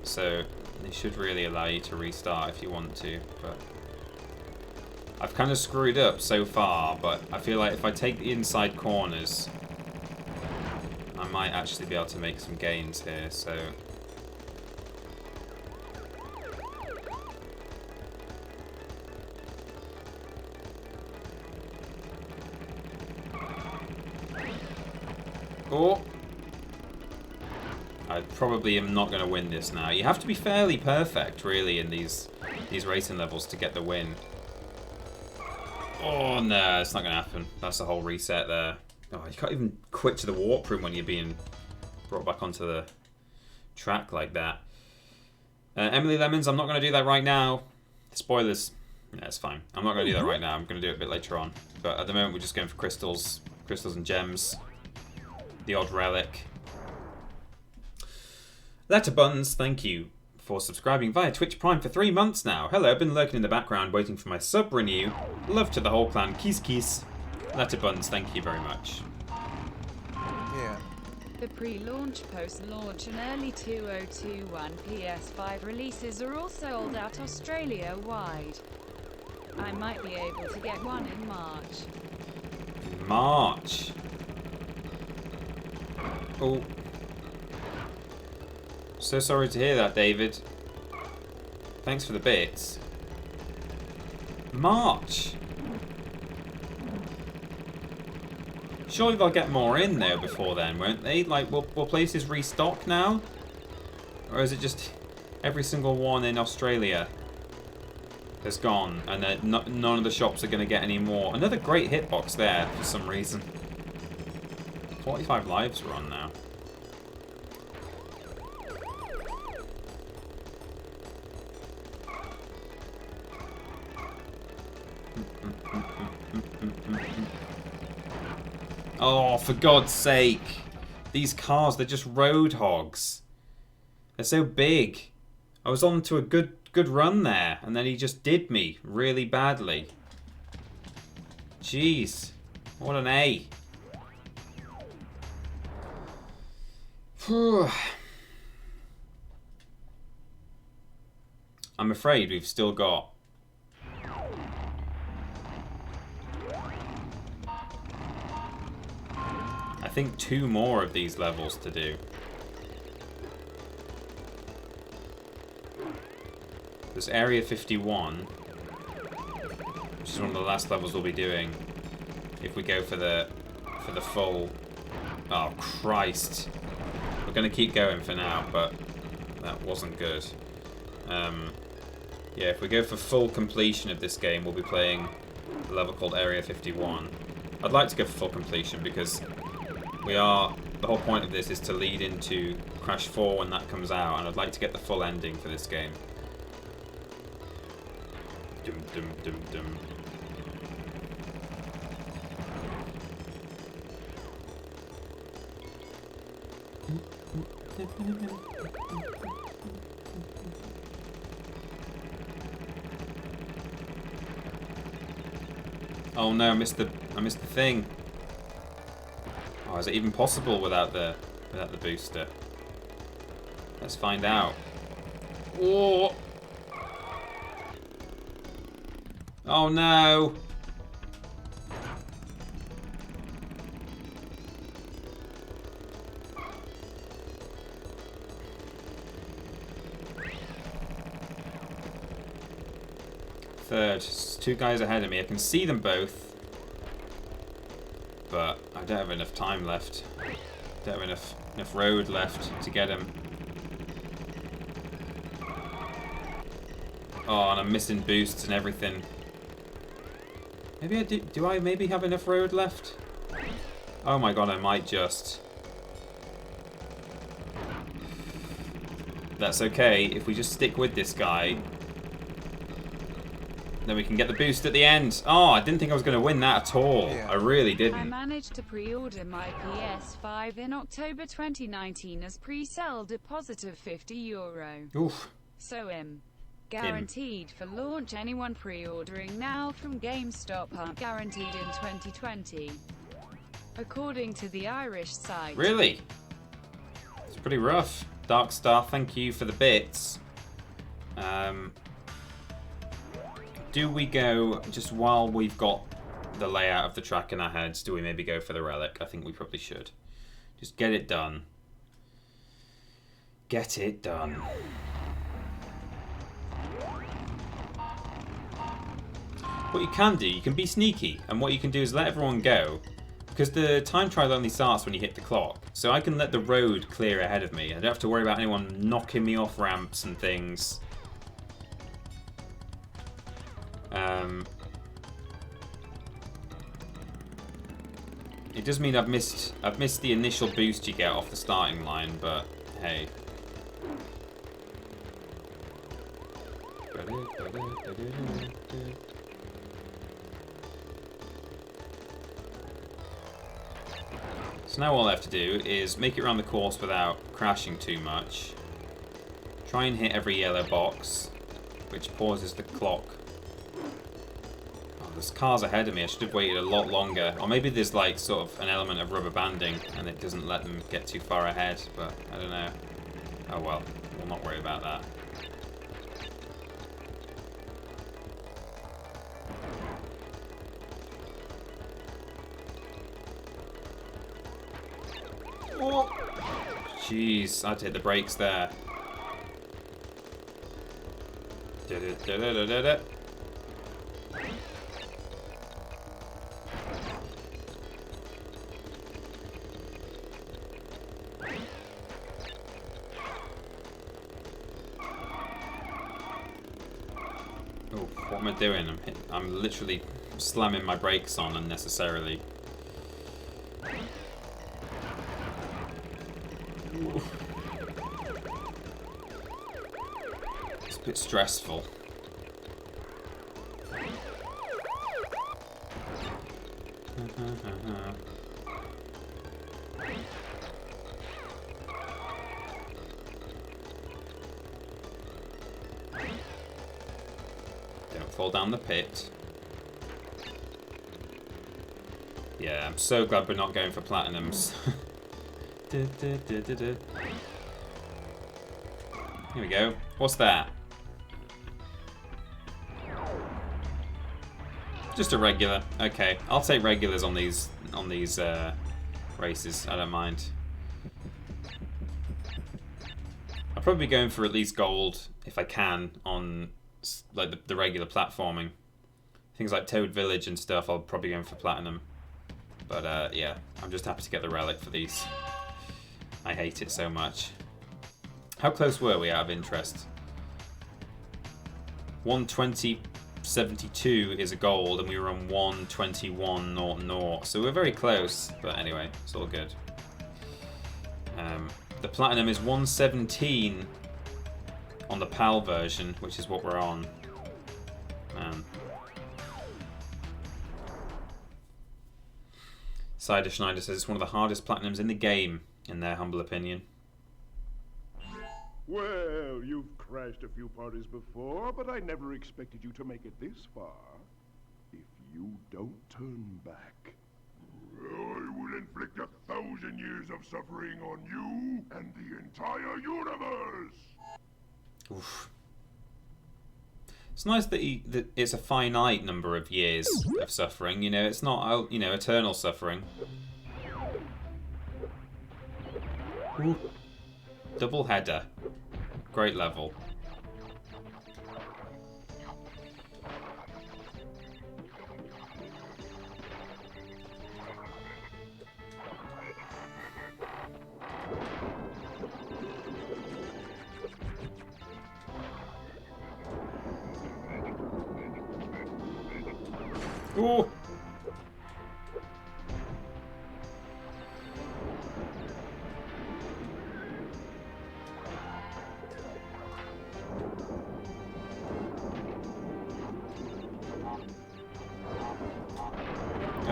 So they should really allow you to restart if you want to, but I've kind of screwed up so far, but I feel like if I take the inside corners, I might actually be able to make some gains here, so... Oh! I probably am not going to win this now. You have to be fairly perfect, really, in these racing levels to get the win. Oh, no, it's not going to happen. That's the whole reset there. Oh, you can't even quit to the warp room when you're being brought back onto the track like that. Emily Lemons, I'm not going to do that right now. Spoilers. Yeah, it's fine. I'm not going to do that right now. I'm going to do it a bit later on. But at the moment, we're just going for crystals. Crystals and gems. The odd relic. Letter Buns, thank you for subscribing via Twitch Prime for 3 months now. Hello, I've been lurking in the background waiting for my sub renew. Love to the whole clan. Kiss kiss. Letter Buns, thank you very much. Yeah. The pre-launch, post-launch and early 2021 PS5 releases are all sold out Australia-wide. I might be able to get one in March. March. Oh. So sorry to hear that, David. Thanks for the bits. March. Surely they'll get more in though before then, won't they? Like, will places restock now? Or is it just every single one in Australia has gone and then none of the shops are going to get any more? Another great hitbox there for some reason. 45 lives we're on now. Oh, for God's sake. These cars, they're just road hogs. They're so big. I was on to a good run there, and then he just did me really badly. Jeez. What an A. I'm afraid we've still got... I think 2 more of these levels to do. This Area 51, which is one of the last levels we'll be doing if we go for the full... Oh, Christ. We're going to keep going for now, but that wasn't good. Yeah, if we go for full completion of this game, we'll be playing a level called Area 51. I'd like to go for full completion because the whole point of this is to lead into Crash 4 when that comes out, and I'd like to get the full ending for this game. Dum dum dum dum. Oh no, I missed the thing. Oh, is it even possible without the booster? Let's find out. Oh. Oh no. Third. 2 guys ahead of me. I can see them both. But I don't have enough time left. Don't have enough road left to get him. Oh, and I'm missing boosts and everything. Maybe I do I maybe have enough road left? Oh my god, I might just. That's okay. If we just stick with this guy, then we can get the boost at the end. Oh, I didn't think I was going to win that at all. Yeah. I really I didn't. managed to pre-order my PS5 in October 2019 as pre-sale deposit of €50. Oof. So guaranteed for launch. Anyone pre-ordering now from GameStop aren't guaranteed in 2020. According to the Irish site. Really? It's pretty rough. Darkstar, thank you for the bits. Do we go, just while we've got the layout of the track in our heads, do we maybe go for the relic? I think we probably should. Just get it done. Get it done. What you can do, you can be sneaky, and what you can do is let everyone go, because the time trial only starts when you hit the clock. So I can let the road clear ahead of me. I don't have to worry about anyone knocking me off ramps and things. It does mean I've missed the initial boost you get off the starting line, but hey. So now all I have to do is make it around the course without crashing too much. Try and hit every yellow box, which pauses the clock. Oh, there's cars ahead of me. I should have waited a lot longer. Or maybe there's like sort of an element of rubber banding and it doesn't let them get too far ahead, but I don't know. Oh well, we'll not worry about that. Oh. Jeez, I had to hit the brakes there. Oh, what am I doing? I'm literally slamming my brakes on unnecessarily. It's a bit stressful. Don't fall down the pit. Yeah, I'm so glad we're not going for platinums. Here we go. What's that? Just a regular. Okay, I'll take regulars on these races. I don't mind. I'll probably be going for at least gold if I can on like the regular platforming. Things like Toad Village and stuff. I'll probably go for platinum. But yeah, I'm just happy to get the relic for these. I hate it so much. How close were we out of interest? 120.72 is a gold, and we were on 121.00. So we're very close, but anyway, it's all good. The platinum is 117 on the PAL version, which is what we're on. Man. Cider Schneider says it's one of the hardest platinums in the game, in their humble opinion. Well, you've crashed a few parties before, but I never expected you to make it this far. If you don't turn back, I will inflict 1,000 years of suffering on you and the entire universe! Oof. It's nice that it's a finite number of years of suffering. You know, it's not, you know, eternal suffering. Ooh. Double header. Great level. Ooh.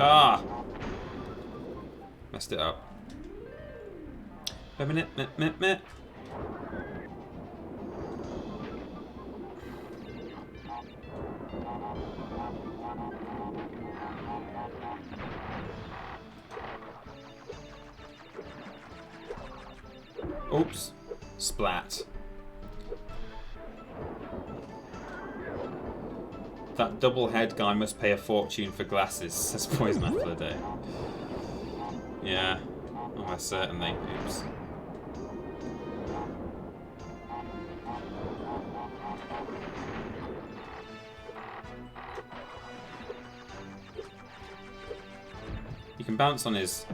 Ah! Messed it up. A minute, minute. Oops. Splat. That double head guy must pay a fortune for glasses, says Poison Apple a day. Yeah, almost certainly. Oops. You can bounce on his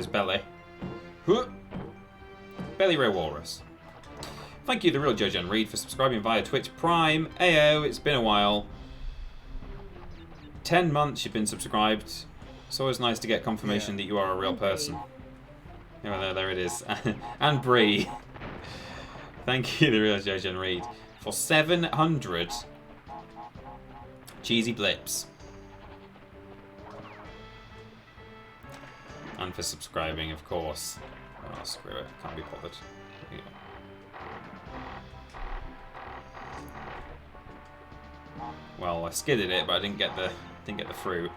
belly. Belly Row Walrus. Thank you, The Real Jojen Reed, for subscribing via Twitch Prime. Ayo, it's been a while. 10 months you've been subscribed. It's always nice to get confirmation that you are a real person. Oh, there it is. And Bree. Thank you, The Real Jojen Reed, for 700 cheesy blips. And for subscribing, of course. Oh, screw it. Can't be bothered. There you go. Well, I skidded it, but I didn't get the fruit.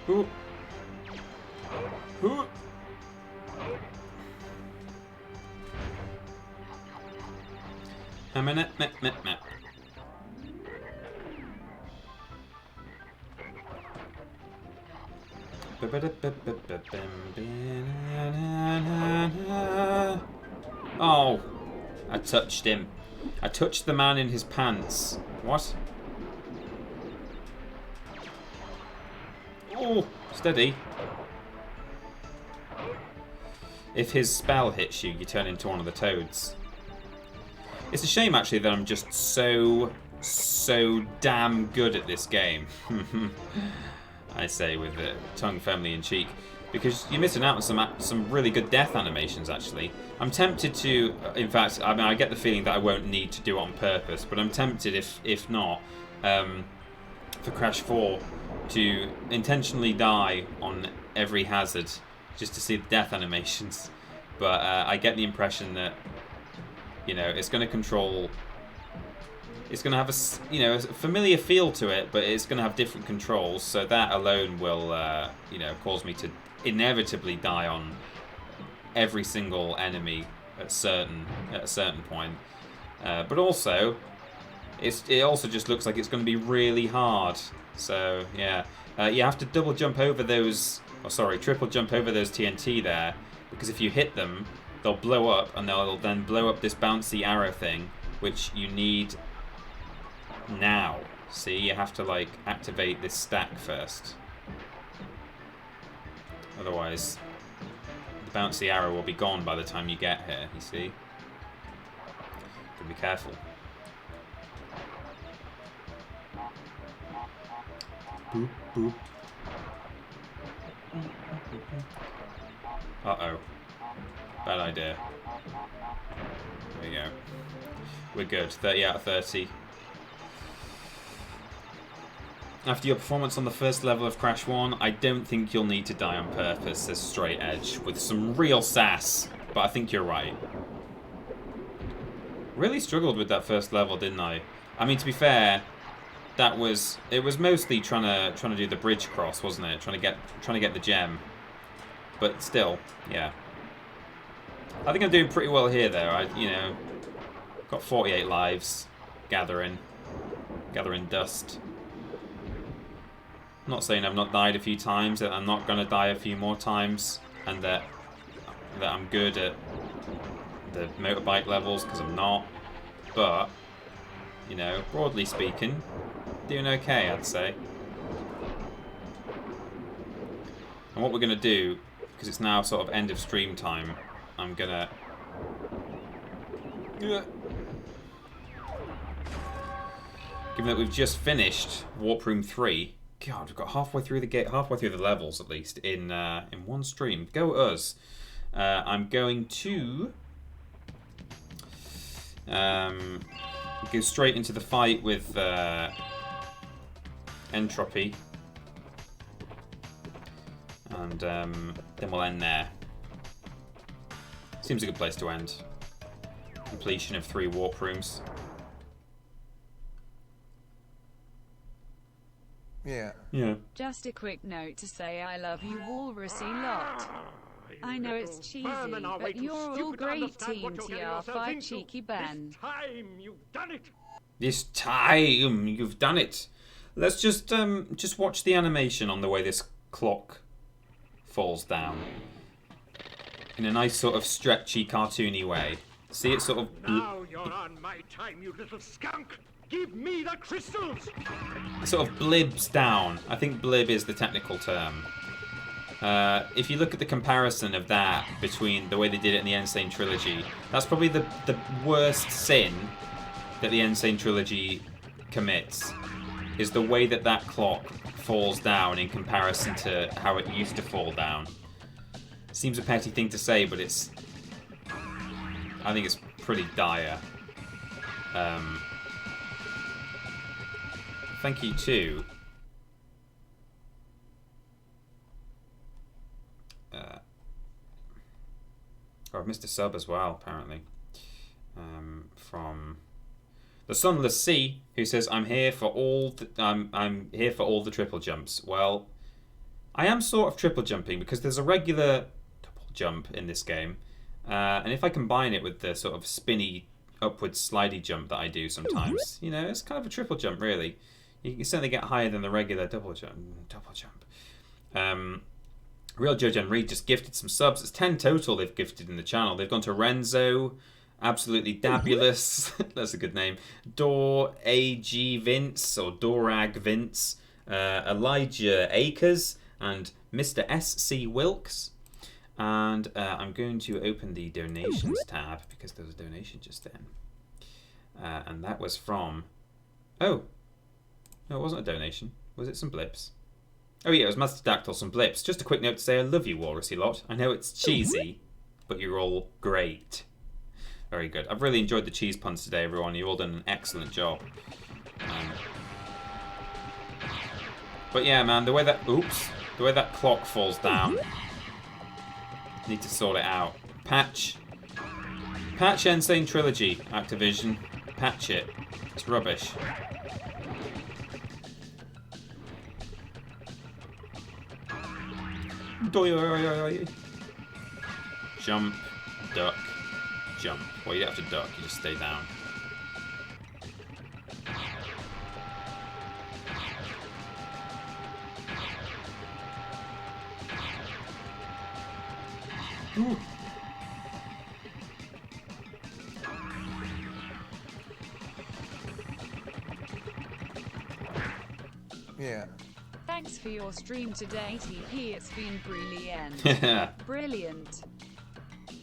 Ooh. Ooh. A minute, minute. Oh, I touched him. I touched the man in his pants. What? Oh, steady. If his spell hits you, you turn into one of the toads. It's a shame, actually, that I'm just so damn good at this game. I say with the tongue firmly in cheek, because you're missing out on some really good death animations. Actually, I'm tempted to. In fact, I mean, I get the feeling that I won't need to do it on purpose, but I'm tempted, if not, for Crash 4, to intentionally die on every hazard just to see the death animations. But I get the impression that, you know, it's going to control. It's going to have a familiar feel to it, but it's going to have different controls. So that alone will, cause me to inevitably die on every single enemy at a certain point. But also, it also just looks like it's going to be really hard. So yeah, you have to triple jump over those TNT there, because if you hit them, they'll blow up, and they'll then blow up this bouncy arrow thing, which you need now. See, you have to like activate this stack first. Otherwise, the bouncy arrow will be gone by the time you get here, you see? Gotta be careful. Boop, boop. Uh-oh. Bad idea. There we go. We're good. 30 out of 30. After your performance on the first level of Crash 1, I don't think you'll need to die on purpose, says Straight Edge, with some real sass, but I think you're right. Really struggled with that first level, didn't I? I mean, to be fair, it was mostly trying to do the bridge cross, wasn't it? Trying to get the gem. But still, yeah. I think I'm doing pretty well here, though. Got 48 lives, gathering dust. I'm not saying I've not died a few times, that I'm not going to die a few more times, and that I'm good at the motorbike levels, because I'm not. But, broadly speaking, doing okay, I'd say. And what we're going to do, because it's now sort of end of stream time, I'm going to Yeah. Given that we've just finished Warp Room 3, God, we've got halfway through the levels at least in one stream. Go us. I'm going to go straight into the fight with Entropy, and then we'll end there. Seems a good place to end. Completion of 3 warp rooms. Yeah. Yeah. Just a quick note to say I love you, walrusy lot. I know it's cheesy, but you're all great, Team TR5 Cheeky Ben. This time you've done it. This time you've done it. Let's just watch the animation on the way this clock falls down in a nice sort of stretchy, cartoony way. See it sort of. Now you're on my time, you little skunk. Give me the crystals! It sort of blibs down. I think blib is the technical term. If you look at the comparison of that between the way they did it in the Insane Trilogy, that's probably the worst sin that the Insane Trilogy commits, is the way that that clock falls down in comparison to how it used to fall down. Seems a petty thing to say, but I think it's pretty dire. Thank you too. I've missed a sub as well, apparently. From the Sunless Sea, who says, "I'm here for all. I'm here for all the triple jumps." Well, I am sort of triple jumping because there's a regular double jump in this game, and if I combine it with the sort of spinny upward slidey jump that I do sometimes, you know, it's kind of a triple jump, really. You can certainly get higher than the regular double jump. Real Judge and Reed just gifted some subs. It's 10 total they've gifted in the channel. They've gone to Renzo, Absolutely Dabulous, that's a good name, Dor A.G. Vince, or Dorag Vince, Elijah Akers, and Mr. S.C. Wilkes. And I'm going to open the donations tab, because there was a donation just then. And that was from... Oh! No, it wasn't a donation. Was it some blips? Oh yeah, it was Master Dactyl, some blips. Just a quick note to say I love you, Walrusy lot. I know it's cheesy, but you're all great. Very good. I've really enjoyed the cheese puns today, everyone. You've all done an excellent job. But yeah, man, the way that clock falls down, need to sort it out. Patch Insane Trilogy, Activision. Patch it. It's rubbish. Jump, duck, jump. Well, you don't have to duck, you just stay down. Ooh. Yeah. Thanks for your stream today, TP. It's been brilliant. Brilliant.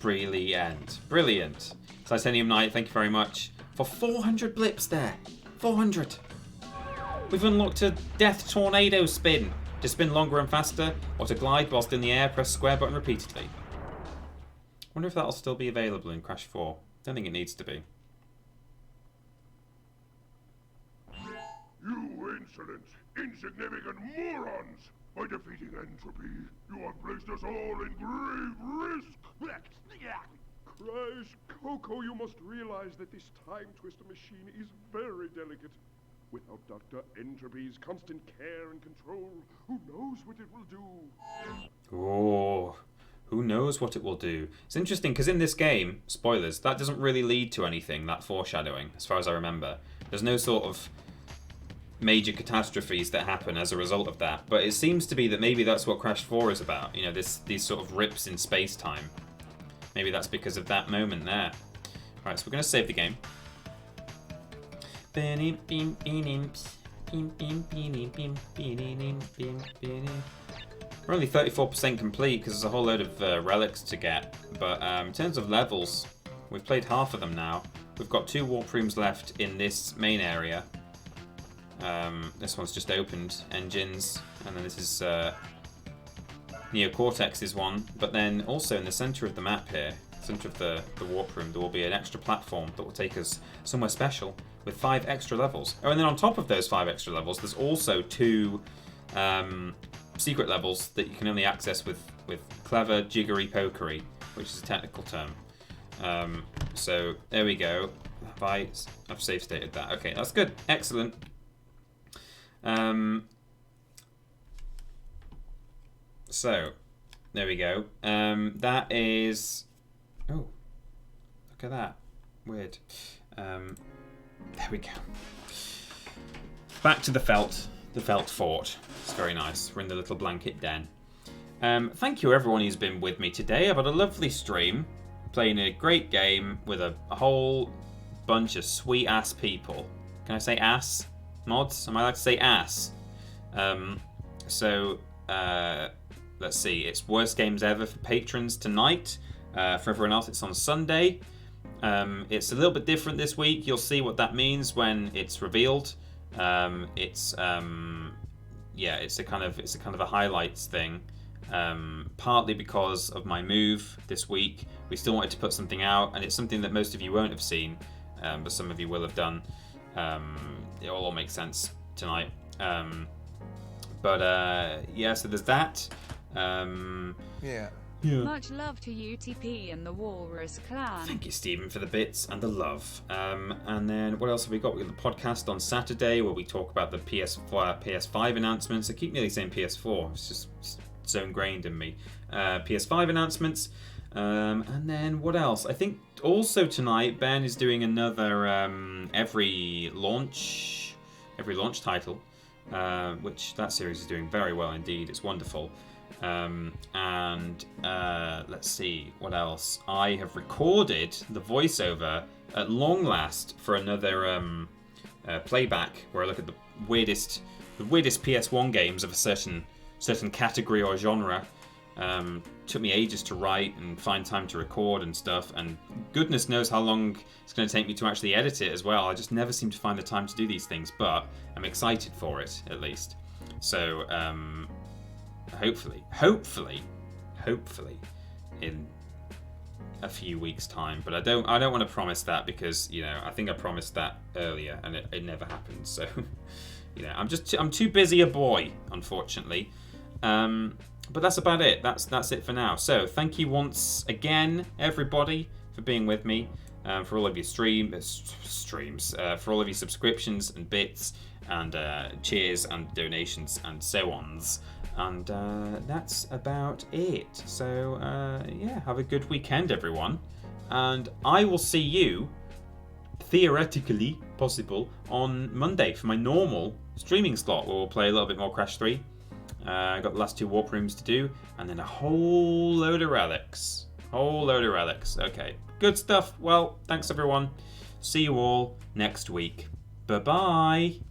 Brilliant. Brilliant. Titanium Knight, thank you very much. For 400 blips there. 400. We've unlocked a death tornado spin. To spin longer and faster, or to glide whilst in the air, press square button repeatedly. Wonder if that'll still be available in Crash 4. Don't think it needs to be. You insolent, insignificant morons! By defeating Entropy, you have placed us all in grave risk! Crash, Coco, you must realize that this time twister machine is very delicate. Without Dr. Entropy's constant care and control, who knows what it will do? Oh, who knows what it will do? It's interesting because in this game, spoilers, that doesn't really lead to anything, that foreshadowing, as far as I remember. There's no sort of major catastrophes that happen as a result of that, but it seems to be that maybe that's what Crash 4 is about, you know, these sort of rips in space-time. Maybe that's because of that moment there. Alright, so we're going to save the game. We're only 34% complete because there's a whole load of relics to get, but in terms of levels, We've played half of them now. We've got 2 warp rooms left in this main area. This one's just opened, engines, and then this is Neocortex's one. But then also in the centre of the map here, centre of the warp room, there will be an extra platform that will take us somewhere special with 5 extra levels. Oh, and then on top of those 5 extra levels, there's also 2 secret levels that you can only access with clever jiggery pokery, which is a technical term. So there we go. I've save stated that. Okay, that's good. Excellent. So there we go. That is. Oh, look at that. Weird. There we go. Back to the felt fort. It's very nice. We're in the little blanket den. Thank you everyone who's been with me today. I've had a lovely stream, playing a great game with a whole bunch of sweet ass people. Can I say ass? Mods? Am I allowed to say ass? Let's see. It's Worst Games Ever for patrons tonight. For everyone else, it's on Sunday. It's a little bit different this week. You'll see what that means when it's revealed. It's a kind of a highlights thing. Partly because of my move this week. We still wanted to put something out, and it's something that most of you won't have seen, but some of you will have done. It will all make sense tonight. So there's that. Much love to UTP and the Walrus Clan. Thank you, Stephen, for the bits and the love. And then what else have we got? We've got the podcast on Saturday where we talk about the PS4 PS5 announcements. I keep nearly saying PS4. It's just so ingrained in me. PS5 announcements. And then what else? I think also tonight Ben is doing another every launch title, which that series is doing very well indeed. It's wonderful. Let's see what else. I have recorded the voiceover at long last for another playback where I look at the weirdest PS1 games of a certain category or genre. Took me ages to write and find time to record and stuff, and goodness knows how long it's going to take me to actually edit it as well. I just never seem to find the time to do these things, but I'm excited for it at least. So hopefully in a few weeks' time, but I don't want to promise that because I think I promised that earlier and it never happened. So I'm too busy a boy, unfortunately. But that's about it. That's it for now. So thank you once again, everybody, for being with me, for all of your streams, for all of your subscriptions and bits, and cheers and donations and so ons. And that's about it. So have a good weekend, everyone. And I will see you, theoretically possible, on Monday for my normal streaming slot where we'll play a little bit more Crash 3. I've got the last 2 warp rooms to do, and then a whole load of relics. Okay, good stuff. Well, thanks everyone. See you all next week. Bye-bye.